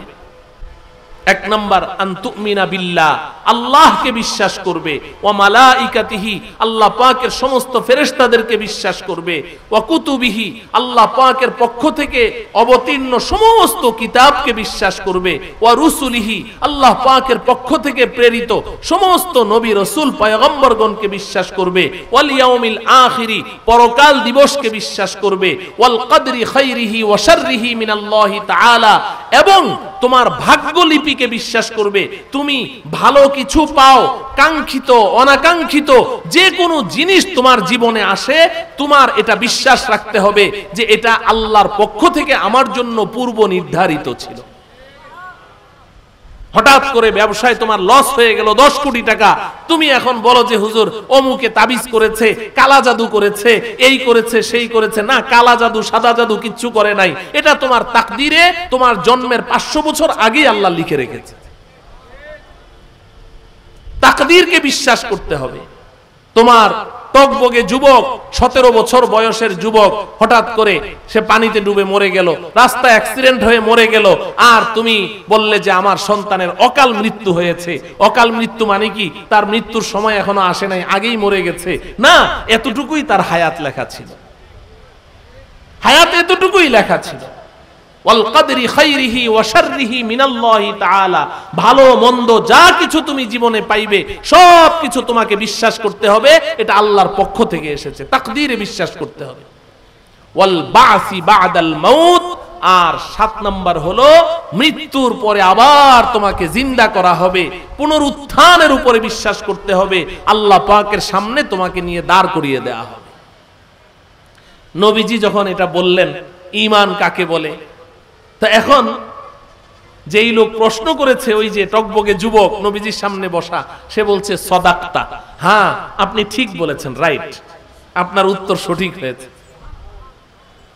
1 নাম্বার আনতুমিনা বিল্লাহ, আল্লাহকে বিশ্বাস করবে, ওয়া মালাইকাতিহি, আল্লাহ পাকের সমস্ত ফেরেশতাদেরকে বিশ্বাস করবে, ওয়া কুতুবিহি, আল্লাহ পাকের পক্ষ থেকে অবতীর্ণ সমস্ত কিতাবকে বিশ্বাস করবে, ওয়া রুসুলিহি, আল্লাহ পাকের পক্ষ থেকে প্রেরিত সমস্ত নবী রাসূল পয়গম্বরগণকে বিশ্বাস করবে, ওয়াল ইয়াউমিল আখিরি, পরকাল দিবসকে বিশ্বাস করবে, ওয়াল কদরি খাইরিহি ওয়া শাররিহি মিনাল্লাহি তাআলা, এবং তোমার ভাগ্যলিপিকে বিশ্বাস করবে। তুমি ভালো কিছু পাও, কাঙ্ক্ষিত অনাকাঙ্ক্ষিত যে কোনো জিনিস তোমার জীবনে আসে, তোমার এটা বিশ্বাস রাখতে হবে যে এটা আল্লাহর পক্ষ থেকে আমার জন্য পূর্ব নির্ধারিত ছিল। হঠাৎ করে ব্যবসায় তোমার লস হয়ে গেল 10 কোটি টাকা, তুমি এখন বলো যে হুজুর অমুকে তাবিজ করেছে, কালা জাদু করেছে, এই করেছে সেই করেছে। না, কালা জাদু সাদা জাদু কিচ্ছু করে নাই, এটা তোমার তাকদিরে তোমার জন্মের 500 বছর আগেই আল্লাহ লিখে রেখেছে। তাকদীরকে বিশ্বাস করতে হবে। তোমার টকবগে যুবক, 17 বছর বয়সের যুবক, হঠাৎ করে সে পানিতে ডুবে মরে গেল, রাস্তায় অ্যাক্সিডেন্ট হয়ে মরে গেল, আর তুমি বললে যে আমার সন্তানের অকাল মৃত্যু হয়েছে। অকাল মৃত্যু মানে কি? তার মৃত্যুর সময় এখনো আসে নাই, আগেই মরে গেছে। না, এতটুকুই তার হায়াত লেখা ছিল, হায়াত এতটুকুই লেখা ছিল। ওয়াল কদরি খাইরিহি ওয়া শাররিহি মিনাল্লাহি তাআলা, ভালো মন্দ যা কিছু তুমি জীবনে পাইবে সব কিছু তোমাকে বিশ্বাস করতে হবে এটা আল্লাহর পক্ষ থেকে এসেছে, তাকদীরে বিশ্বাস করতে হবে। ওয়াল বাসি বাদাল মাউত, আর 7 নাম্বার হলো মৃত্যুর পরে আবার তোমাকে জিন্দা করা হবে, পুনরুত্থানের উপরে বিশ্বাস করতে হবে, আল্লাহ পাকের সামনে তোমাকে নিয়ে দাঁড় করিয়ে দেওয়া হবে। নবীজি যখন এটা বললেন ঈমান কাকে বলে, তো এখন যেই লোক প্রশ্ন করেছে, ওই যে টকবগে যুবক নবীজির সামনে বসা, সে বলছে সাদাকতা, হ্যাঁ আপনি ঠিক বলেছেন, রাইট, আপনার উত্তর সঠিক হয়েছে।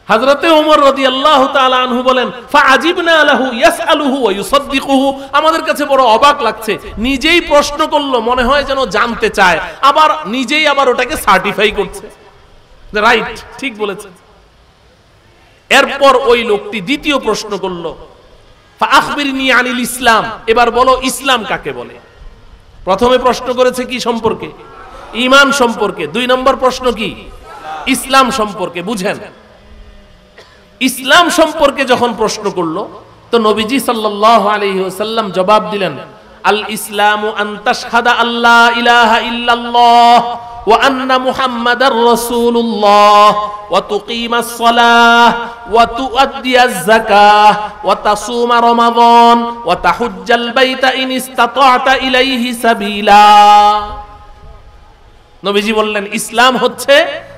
হযরতে ওমর রাদিয়াল্লাহু তাআলা আনহু বলেন, ফাআজিবনা লাহু ইয়াসআলুহু ওয়া ইউসাদ্দিকুহু, আমাদের কাছে বড় অবাক লাগছে, নিজেই প্রশ্ন করলো, মনে হয় যেন জানতে চায়, আবার নিজেই আবার ওটাকে সার্টিফাই করছে, রাইট, ঠিক বলেছে। এরপর ওই লোকটি দ্বিতীয় প্রশ্ন করলো, ফাআখবিরনি আনিল ইসলাম, এবার বলো ইসলাম কাকে বলে। প্রথমে প্রশ্ন করেছে কি সম্পর্কে? ঈমান সম্পর্কে। 2 নম্বর প্রশ্ন কি? ইসলাম সম্পর্কে। বুঝেন, ইসলাম সম্পর্কে যখন প্রশ্ন করলো, তো নবীজি সাল্লাল্লাহু আলাইহি ওয়াসাল্লাম জবাব দিলেন, আল ইসলামু আন তাশহাদা আল্লা ইলাহা ইল্লাল্লাহ ওয়া আন্না মুহাম্মাদার রাসূলুল্লাহ ওয়া তুকিমাস সালাহ ওয়া তুআদ্দিয়াজ যাকাহ ওয়া তাসুমা রমাদান ওয়া তাহুজ্জাল বাইতা ইন ইসতাতা'তা ইলাইহি সাবিলা। নবীজি বললেন ইসলাম হচ্ছে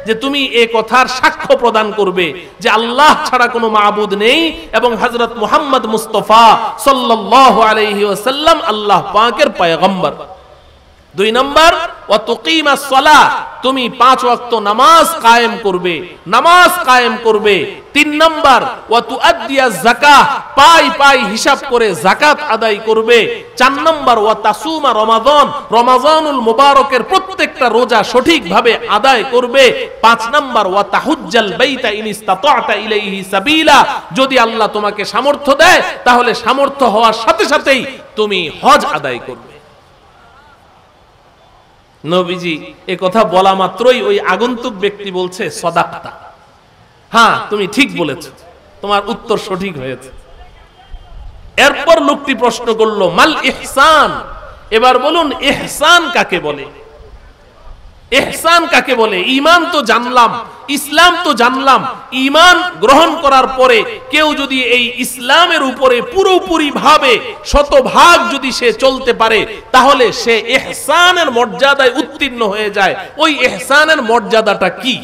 যে তুমি এই কথার সাক্ষ্য প্রদান করবে যে আল্লাহ ছাড়া কোনো মাবুদ নেই এবং হযরত মুহাম্মদ মুস্তাফা সাল্লাল্লাহু আলাইহি ওয়াসাল্লাম আল্লাহ পাকের পয়গম্বর। 2 নম্বর, ওয়া তুকিমাস সালাহ, তুমি 5 ওয়াক্ত নামাজ কায়েম করবে, নামাজ কায়েম করবে। 3 নম্বর, ওয়া তুআদ্দিয়াজ যাকাহ, পাই পাই হিসাব করে যাকাত আদায় করবে। 4 নম্বর, ওয়া তাসুমা রমাদান, রমাদানুল মুবারকের প্রত্যেকটা রোজা সঠিকভাবে আদায় করবে। 5 নম্বর, ওয়া তাহুজ্জাল বাইতা ইন ইসতাতা'তা ইলাইহি সাবিলা, যদি আল্লাহ তোমাকে সামর্থ্য দেয় তাহলে সামর্থ্য হওয়ার সাথে সাথেই তুমি হজ আদায় করবে। নবীজি এ কথা বলা মাত্রই ওই আগন্তুক ব্যক্তি বলছে সাদাকতা, হ্যাঁ তুমি ঠিক বলেছো, তোমার উত্তর সঠিক হয়েছে। এরপর লোকটি প্রশ্ন করলো মাল ইহসান, এবার বলুন ইহসান কাকে বলে? ইহসান কাকে বলে? ঈমান তো জানলাম, ইসলাম তো জানলাম, ঈমান গ্রহণ করার পরে কেউ যদি এই ইসলামের উপরে পুরোপুরি ভাবে শতভাগ যদি সে চলতে পারে তাহলে সে ইহসানের মর্যাদায় উত্তীর্ণ হয়ে যায়। ওই ইহসানের মর্যাদাটা কি?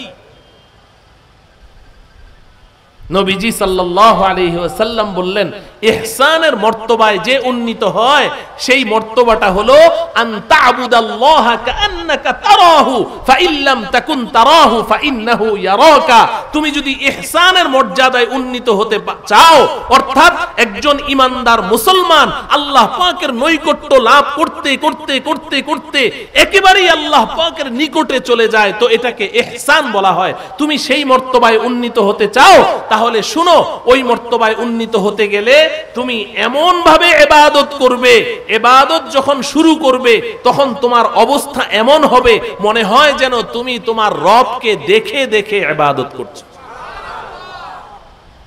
নবীজি সাল্লাল্লাহু আলাইহি ওয়াসাল্লাম বললেন, ইহসানের মর্তবায় যে উন্নীত হয় সেই মর্তবাটা হলো আন তা'বুদাল্লাহা কাআন্নাকা তারাহু ফাইল্লাম তাকুন তারাহু ফাইন্নাহু ইয়ারাকা। তুমি যদি ইহসানের মর্যাদায় উন্নীত হতে চাও, অর্থাৎ একজন ঈমানদার মুসলমান আল্লাহ পাকের নৈকট্য লাভ করতে করতে করতে করতে একেবারেই আল্লাহ পাকের নিকটে চলে যায়, তো এটাকে ইহসান বলা হয়। তুমি সেই মর্তবায় উন্নীত হতে চাও, তাহলে শুনো, ওই মর্তবায় উন্নীত হতে গেলে তুমি এমন ভাবে ইবাদত করবে, ইবাদত যখন শুরু করবে তখন তোমার অবস্থা এমন হবে মনে হয় যেন তুমি তোমার রবকে দেখে দেখে ইবাদত করছো।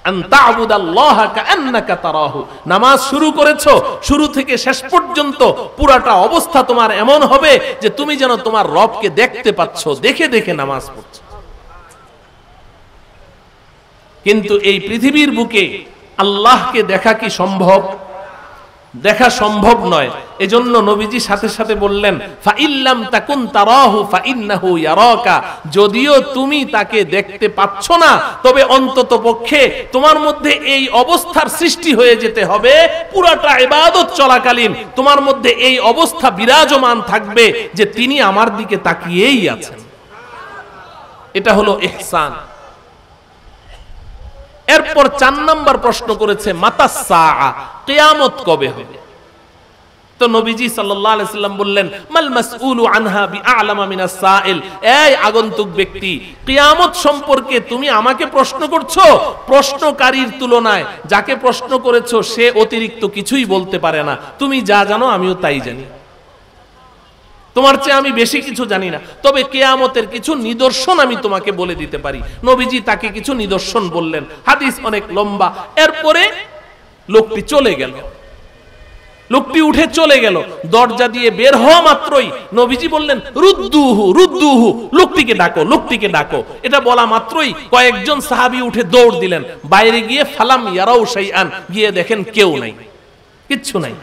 আন তা'বুদাল্লাহা কাআন্নাকা তারাহু, নামাজ শুরু করেছো, শুরু থেকে শেষ পর্যন্ত পুরাটা অবস্থা তোমার এমন হবে যে তুমি যেন তোমার রবকে দেখতে পাচ্ছো, দেখে দেখে নামাজ পড়ছো। কিন্তু এই পৃথিবীর বুকে আল্লাহকে দেখা কি সম্ভব? দেখা সম্ভব নয়। এজন্য নবীজি সাথে সাথে বললেন, ফাইল্লাম তাকুন তারাহু ফাইন্নাহু ইয়ারাকা, যদিও তুমি তাকে দেখতে পাচ্ছ না, তবে অন্তত পক্ষে তোমার মধ্যে এই অবস্থার সৃষ্টি হয়ে যেতে হবে, পুরাটা ইবাদত চলাকালীন তোমার মধ্যে এই অবস্থা বিরাজমান থাকবে যে তিনি আমার দিকে তাকিয়েই আছেন। এটা হলো ইহসান। এরপর 4 নম্বর প্রশ্ন করেছে, মাতা সাআ, কিয়ামত কবে হবে? তো নবীজি সাল্লাল্লাহু আলাইহি সাল্লাম বললেন, মাল মাসউলু আনহা বিআলামা মিনাস সাইল। এই আগন্তুক ব্যক্তি, কিয়ামত সম্পর্কে তুমি আমাকে প্রশ্ন করছো, প্রশ্নকারীর তুলনায় যাকে প্রশ্ন করেছো সে অতিরিক্ত কিছুই বলতে পারে না। তুমি যা জানো আমিও তাই জানি, তোমার চেয়ে আমি বেশি কিছু জানি না, তবে কিয়ামতের কিছু নিদর্শন আমি তোমাকে বলে দিতে পারি। নবীজি তাকে কিছু নিদর্শন বললেন, হাদিস অনেক লম্বা। এরপরে লোকটি চলে গেল, লোকটি উঠে চলে গেল। দরজা দিয়ে বের হওয়া মাত্রই নবীজি বললেন, রুদ্দুহু রুদ্দুহু, লোকটিকে ডাকো, লোকটিকে ডাকো। এটা বলা মাত্রই কয়েকজন সাহাবী উঠে দৌড় দিলেন। বাইরে গিয়ে ফালাম ইয়ারাউ শাইআন, গিয়ে দেখেন কেউ নাই, কিচ্ছু নাই।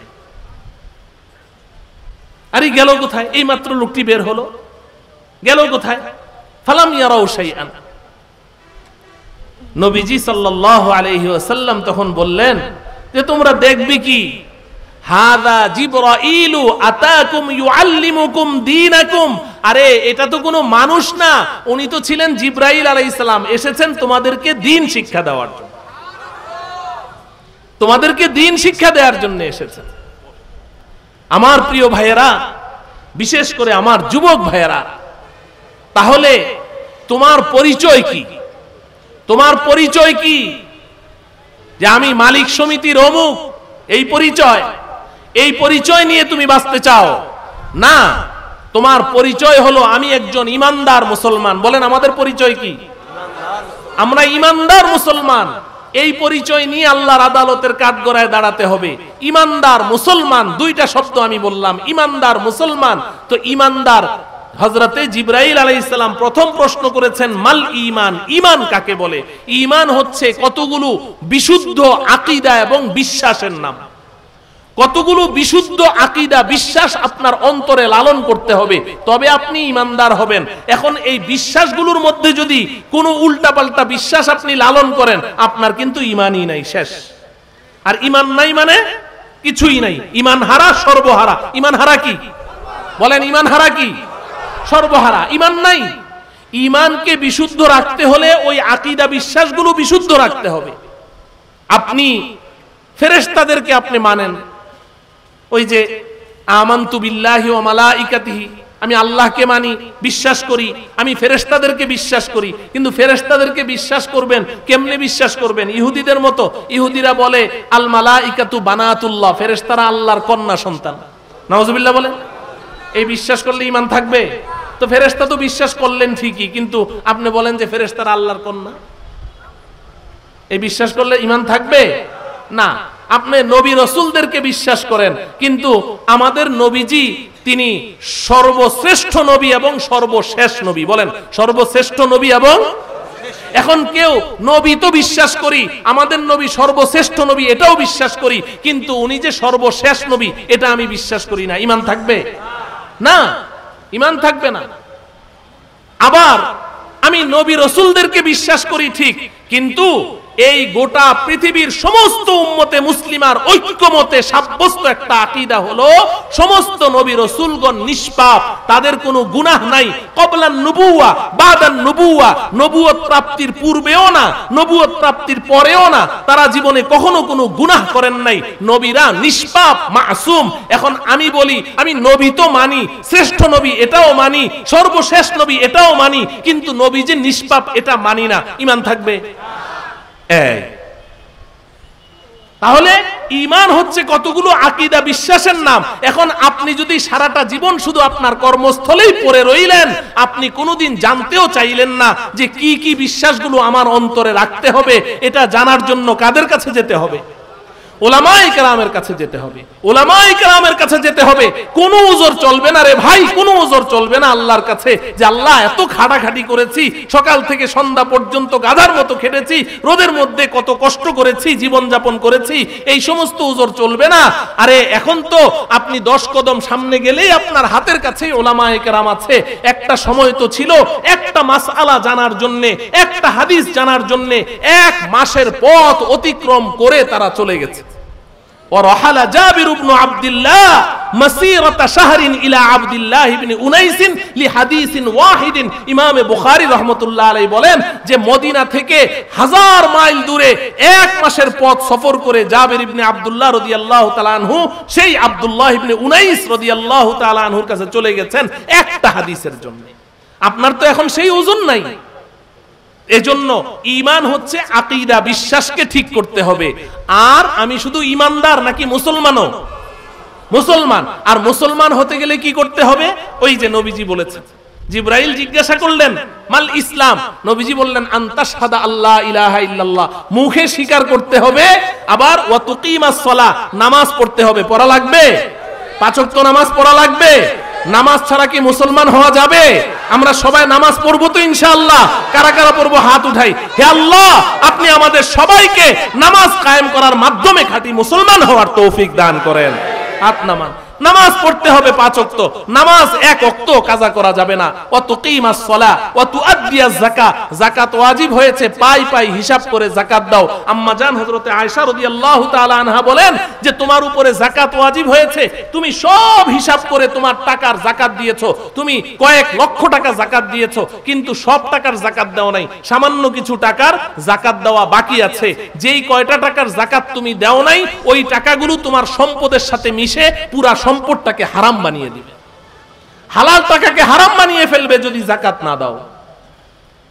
আরে গেল কোথায়? এই মাত্র লোকটি বের হলো, গেল কোথায়? ফালাম ইয়ারাউ শাইআন। নবীজি সাল্লাল্লাহু আলাইহি ওয়াসাল্লাম তখন বললেন যে তোমরা দেখবে কি? হাযা জিবরাইলু আতাকুম ইউআল্লিমুকুম দীনাকুম। আরে এটা তো কোনো মানুষ না, উনি তো ছিলেন জিবরাইল আলাইহিস সালাম, এসেছেন তোমাদেরকে দ্বীন শিক্ষা দেওয়ার জন্য, তোমাদেরকে দ্বীন শিক্ষা দেওয়ার জন্য এসেছেন। আমার প্রিয় ভাইয়েরা, বিশেষ করে আমার যুবক ভাইয়েরা, তাহলে তোমার পরিচয় কি? তোমার পরিচয় কি? যে আমি মালিক সমিতির অমুক, এই পরিচয়, এই পরিচয় নিয়ে তুমি বাঁচতে চাও না। তোমার পরিচয় হলো আমি একজন ঈমানদার মুসলমান। বলেন আমাদের পরিচয় কি? আমরা ঈমানদার মুসলমান। এই পরিচয় নিয়ে আল্লাহর আদালতের কাঠগড়ায় দাঁড়াতে হবে। ঈমানদার মুসলমান, দুইটা শব্দ আমি বললাম, ঈমানদার মুসলমান। তো ঈমানদার, হযরতে জিবরাইল আলাইহিস সালাম প্রথম প্রশ্ন করেছেন, মাল ঈমান, ঈমান কাকে বলে? ঈমান হচ্ছে কতগুলো বিশুদ্ধ আকীদা এবং বিশ্বাসের নাম। কতগুলো বিশুদ্ধ আকীদা বিশ্বাস আপনার অন্তরে লালন করতে হবে, তবে আপনি ঈমানদার হবেন। এখন এই বিশ্বাসগুলোর মধ্যে যদি কোনো উল্টাপাল্টা বিশ্বাস আপনি লালন করেন, আপনার কিন্তু ঈমানই নাই, শেষ। আর ঈমান নাই মানে কিছুই নাই। ঈমান হারা, সর্বহারা। ঈমান হারা কি? বলেন ঈমান হারা কি? সর্বহারা। ঈমান নাই। ঈমানকে বিশুদ্ধ রাখতে হলে ওই আকীদা বিশ্বাসগুলো বিশুদ্ধ রাখতে হবে। আপনি ফেরেশতাদেরকে আপনি মানেন, ওই যে আমানতু বিল্লাহি ওয়া মালাইকাতিহি, আমি আল্লাহকে মানি, বিশ্বাস করি, আমি ফেরেশতাদেরকে বিশ্বাস করি। কিন্তু ফেরেশতাদেরকে বিশ্বাস করবেন কেমনে? বিশ্বাস করবেন ইহুদিদের মতো। ইহুদিরা বলে আল মালাইকাতু বানাতুল্লাহ, ফেরেশতারা আল্লাহর কন্যা সন্তান। নাউজুবিল্লাহ বলেন। এই বিশ্বাস করলে ঈমান থাকবে? তো ফেরেশতা তো বিশ্বাস করলেন ঠিকই, কিন্তু আপনি বলেন যে ফেরেশতারা আল্লাহর কন্যা, এই বিশ্বাস করলে ঈমান থাকবে না। আপনি নবী রাসূলদেরকে বিশ্বাস করেন, কিন্তু আমাদের নবীজি তিনি সর্বশ্রেষ্ঠ নবী এবং সর্বশেষ নবী। বলেন সর্বশ্রেষ্ঠ নবী এবং, এখন কেউ নবী তো বিশ্বাস করি, আমাদের নবী সর্বশ্রেষ্ঠ নবী এটাও বিশ্বাস করি, কিন্তু উনি যে সর্বশেষ নবী এটা আমি বিশ্বাস করি না। ঈমান থাকবে না, ঈমান থাকবে না। আবার আমি নবী রাসূলদেরকে বিশ্বাস করি ঠিক, কিন্তু এই গোটা পৃথিবীর সমস্ত উম্মতে মুসলিমার ঐক্যমতে সাব্যস্ত একটা আকীদা হলো সমস্ত নবী রাসূলগণ নিষ্পাপ, তাদের কোনো গুনাহ নাই। ক্বাবলান নুবুওয়া বাদান নুবুওয়া, নবুয়ত প্রাপ্তির পূর্বেও না, নবুয়ত প্রাপ্তির পরেও না, তারা জীবনে কখনো কোনো গুনাহ করেন নাই। নবীরা নিষ্পাপ, মাসুম। এখন আমি বলি, আমি নবী তো মানি, শ্রেষ্ঠ নবী এটাও মানি, সর্বশেষ নবী এটাও মানি, কিন্তু নবী যে নিষ্পাপ এটা মানি না, ঈমান থাকবে? তাহলে ঈমান হচ্ছে কতগুলো আকীদা, বিশ্বাসের নাম। এখন আপনি যদি সারাটা জীবন শুধু আপনার কর্মস্থলেই পড়ে রইলেন, আপনি কোনোদিন জানতেও চাইলেন না যে কি কি বিশ্বাসগুলো আমার অন্তরে রাখতে হবে, এটা জানার জন্য কাদের কাছে যেতে হবে? উলামায়ে কেরামের কাছে যেতে হবে। উলামায়ে কেরামের কাছে যেতে হবে। কোনো ওজর চলবে না রে ভাই, কোনো ওজর চলবে না আল্লাহর কাছে যে আল্লাহ এত খাটাখাটি করেছি, সকাল থেকে সন্ধ্যা পর্যন্ত গাধার মতো খেটেছি, রোদের মধ্যে কত কষ্ট করেছি, জীবন যাপন করেছি, এই সমস্ত ওজর চলবে না। আরে এখন তো আপনি 10 কদম সামনে গেলেই আপনার হাতের কাছেই উলামায়ে কেরাম আছে। একটা সময় তো ছিল একটা মাসআলা জানার জন্য, একটা হাদিস জানার জন্য 1 মাসের পথ অতিক্রম করে তারা চলে গেছে। ورحل جابر بن عبد الله مسيرة شهر إلى عبد الله بن أنيس لحديث واحد। ইমাম বুখারী রাহমাতুল্লাহ আলাইহি বলেন যে মদিনা থেকে 1000 মাইল দূরে 1 মাসের পথ সফর করে জাবির ইবনে আব্দুল্লাহ রাদিয়াল্লাহু তাআলা আনহু সেই আব্দুল্লাহ ইবনে উনাইস রাদিয়াল্লাহু তাআলা আনহুর কাছে চলে গেছেন একটা হাদিসের জন্য। আপনার তো এখন সেই ওজন নাই। এজন্য ঈমান হচ্ছে আকীদা, বিশ্বাসকে ঠিক করতে হবে। আর আমি শুধু ঈমানদার নাকি মুসলমানও? মুসলমান। আর মুসলমান হতে গেলে কি করতে হবে? ওই যে নবীজি বলেছেন, জিবরাইল জিজ্ঞাসা করলেন মাল ইসলাম, নবীজি বললেন আনতাশহাদা আল্লাহ ইলাহা ইল্লাল্লাহ, মুখে স্বীকার করতে হবে, আবার ওয়া তুকিমাস সালাহ, নামাজ পড়তে হবে। পড়া লাগবে? 5 ওয়াক্ত নামাজ পড়া লাগবে। নামাজ ছাড়া কি মুসলমান হওয়া যাবে? আমরা সবাই নামাজ পড়বো তো ইনশাআল্লাহ? কারা কারা পড়বো হাত উঠাই। হে আল্লাহ, আপনি আমাদের সবাইকে নামাজ কায়েম করার মাধ্যমে খাঁটি মুসলমান হওয়ার তৌফিক দান করেন। হাত নামান। নামাজ পড়তে হবে 5 ওয়াক্ত। নামাজ 1 ওয়াক্ত কাজা করা যাবে না। ওয়া তুকিমাস সালাহ ওয়া তুআদ্দিয়াজ যাকাত, যাকাত ওয়াজিব হয়েছে, পাই পাই হিসাব করে যাকাত দাও। আম্মা জান হযরতে আয়েশা রাদিয়াল্লাহু তাআলা আনহা বলেন যে তোমার উপরে যাকাত ওয়াজিব হয়েছে, তুমি সব হিসাব করে তোমার টাকার যাকাত দিয়েছো, তুমি কয়েক লক্ষ টাকা যাকাত দিয়েছো, কিন্তু সব টাকার যাকাত দাও নাই, সামান্য কিছু টাকার যাকাত দেওয়া বাকি আছে। যেই কয়টা টাকার যাকাত তুমি দাও নাই, ওই টাকাগুলো তোমার সম্পদের সাথে মিশে পুরা সম্পদটাকে হারাম বানিয়ে দিবে। হালাল টাকাকে হারাম বানিয়ে ফেলবে যদি যাকাত না দাও।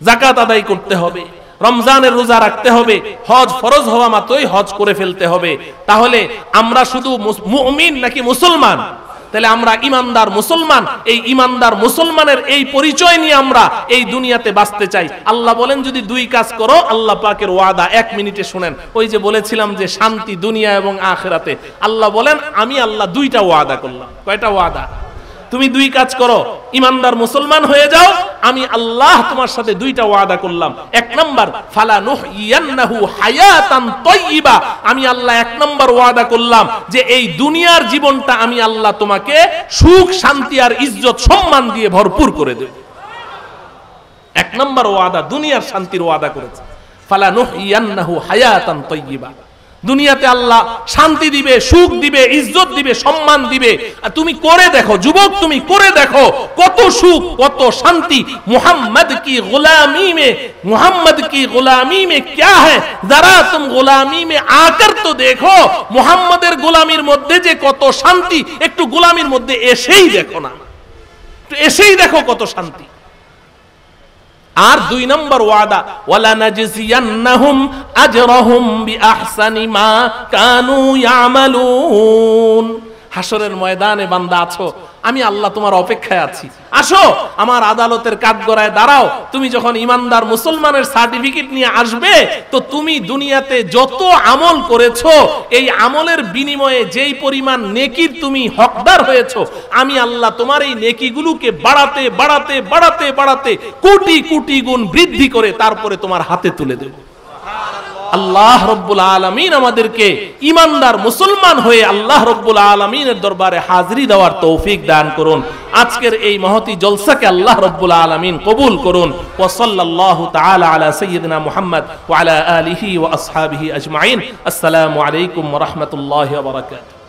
যাকাত আদায় করতে হবে, রমজানের রোজা রাখতে হবে, হজ ফরজ হওয়া মাত্রই হজ করে ফেলতে হবে। তাহলে আমরা শুধু মুমিন নাকি মুসলমান? তাহলে আমরা ইমানদার মুসলমান। এই ইমানদার মুসলমানের এই পরিচয় নিয়ে আমরা এই দুনিয়াতে বাঁচতে চাই। আল্লাহ বলেন যদি 2 কাজ করো, আল্লাহ পাকের ওয়াদা 1 মিনিটে শুনেন। ওই যে বলেছিলাম যে শান্তি দুনিয়া এবং আখিরাতে, আল্লাহ বলেন আমি আল্লাহ 2টা ওয়াদা করলাম। কয়টা ওয়াদা? তুমি 2 কাজ করো, ইমানদার মুসলমান হয়ে যাও, আমি আল্লাহ তোমার সাথে 2টা ওয়াদা করলাম। 1 নাম্বার ফালা নুহইয়ান্নাহু হায়াতান তাইয়্যিবা, আমি আল্লাহ 1 নাম্বার ওয়াদা করলাম যে এই দুনিয়ার জীবনটা আমি আল্লাহ তোমাকে সুখ শান্তি আর ইজ্জত সম্মান দিয়ে ভরপুর করে দেব। 1 নাম্বার ওয়াদা, দুনিয়ার শান্তির ওয়াদা করেছে। ফালা নুহইয়ান্নাহু হায়াতান তাইয়্যিবা, দুনিয়াতে আল্লাহ শান্তি দিবে, সুখ দিবে, ইজ্জত দিবে, সম্মান দিবে। আর তুমি করে দেখো যুবক, তুমি করে দেখো কত সুখ, কত শান্তি। মুহাম্মদ কি গুলামি মে क्या है, जरा तुम गुलामी में आकर तो देखो, মুহাম্মাদের গোলামির মধ্যে যে কত শান্তি, একটু গোলামির মধ্যে এসেই দেখো না, একটু এসেই দেখো কত শান্তি। আর 2 নম্বর ওয়াদা ওয়ালা নাজজিয়ান্নাহুম আজরাহুম বিআহসানি মা কানু ইয়ামালুন। হাসরের ময়দানে বান্দা আছো, আমি আল্লাহ তোমার অপেক্ষায় আছি, আসো আমার আদালতের কাঠগড়ায় দাঁড়াও। তুমি যখন ইমানদার মুসলমানের সার্টিফিকেট নিয়ে আসবে, তো তুমি দুনিয়াতে যত আমল করেছো, এই আমলের বিনিময়ে যেই পরিমাণ নেকির তুমি হকদার হয়েছো, আমি আল্লাহ তোমার এই নেকিগুলোকে বাড়াতে বাড়াতে বাড়াতে বাড়াতে কোটি কোটি গুণ বৃদ্ধি করে তারপরে তোমার হাতে তুলে দেব। আল্লাহ রব্বুল আলামিন আমাদেরকে ঈমানদার মুসলমান হয়ে আল্লাহ রব্বুল আলামিনের দরবারে হাজিরি দেওয়ার তৌফিক দান করুন। আজকের এই মহতি জলসাকে আল্লাহ রব্বুল আলামিন কবুল করুন। ওয়া সাল্লাল্লাহু তাআলা আলা সাইয়্যিদিনা মুহাম্মদ ওয়া আলা আলিহি ওয়া আসহাবিহি আজমাইন। আসসালামু আলাইকুম ওয়া রাহমাতুল্লাহি ওয়া বারাকাতুহু।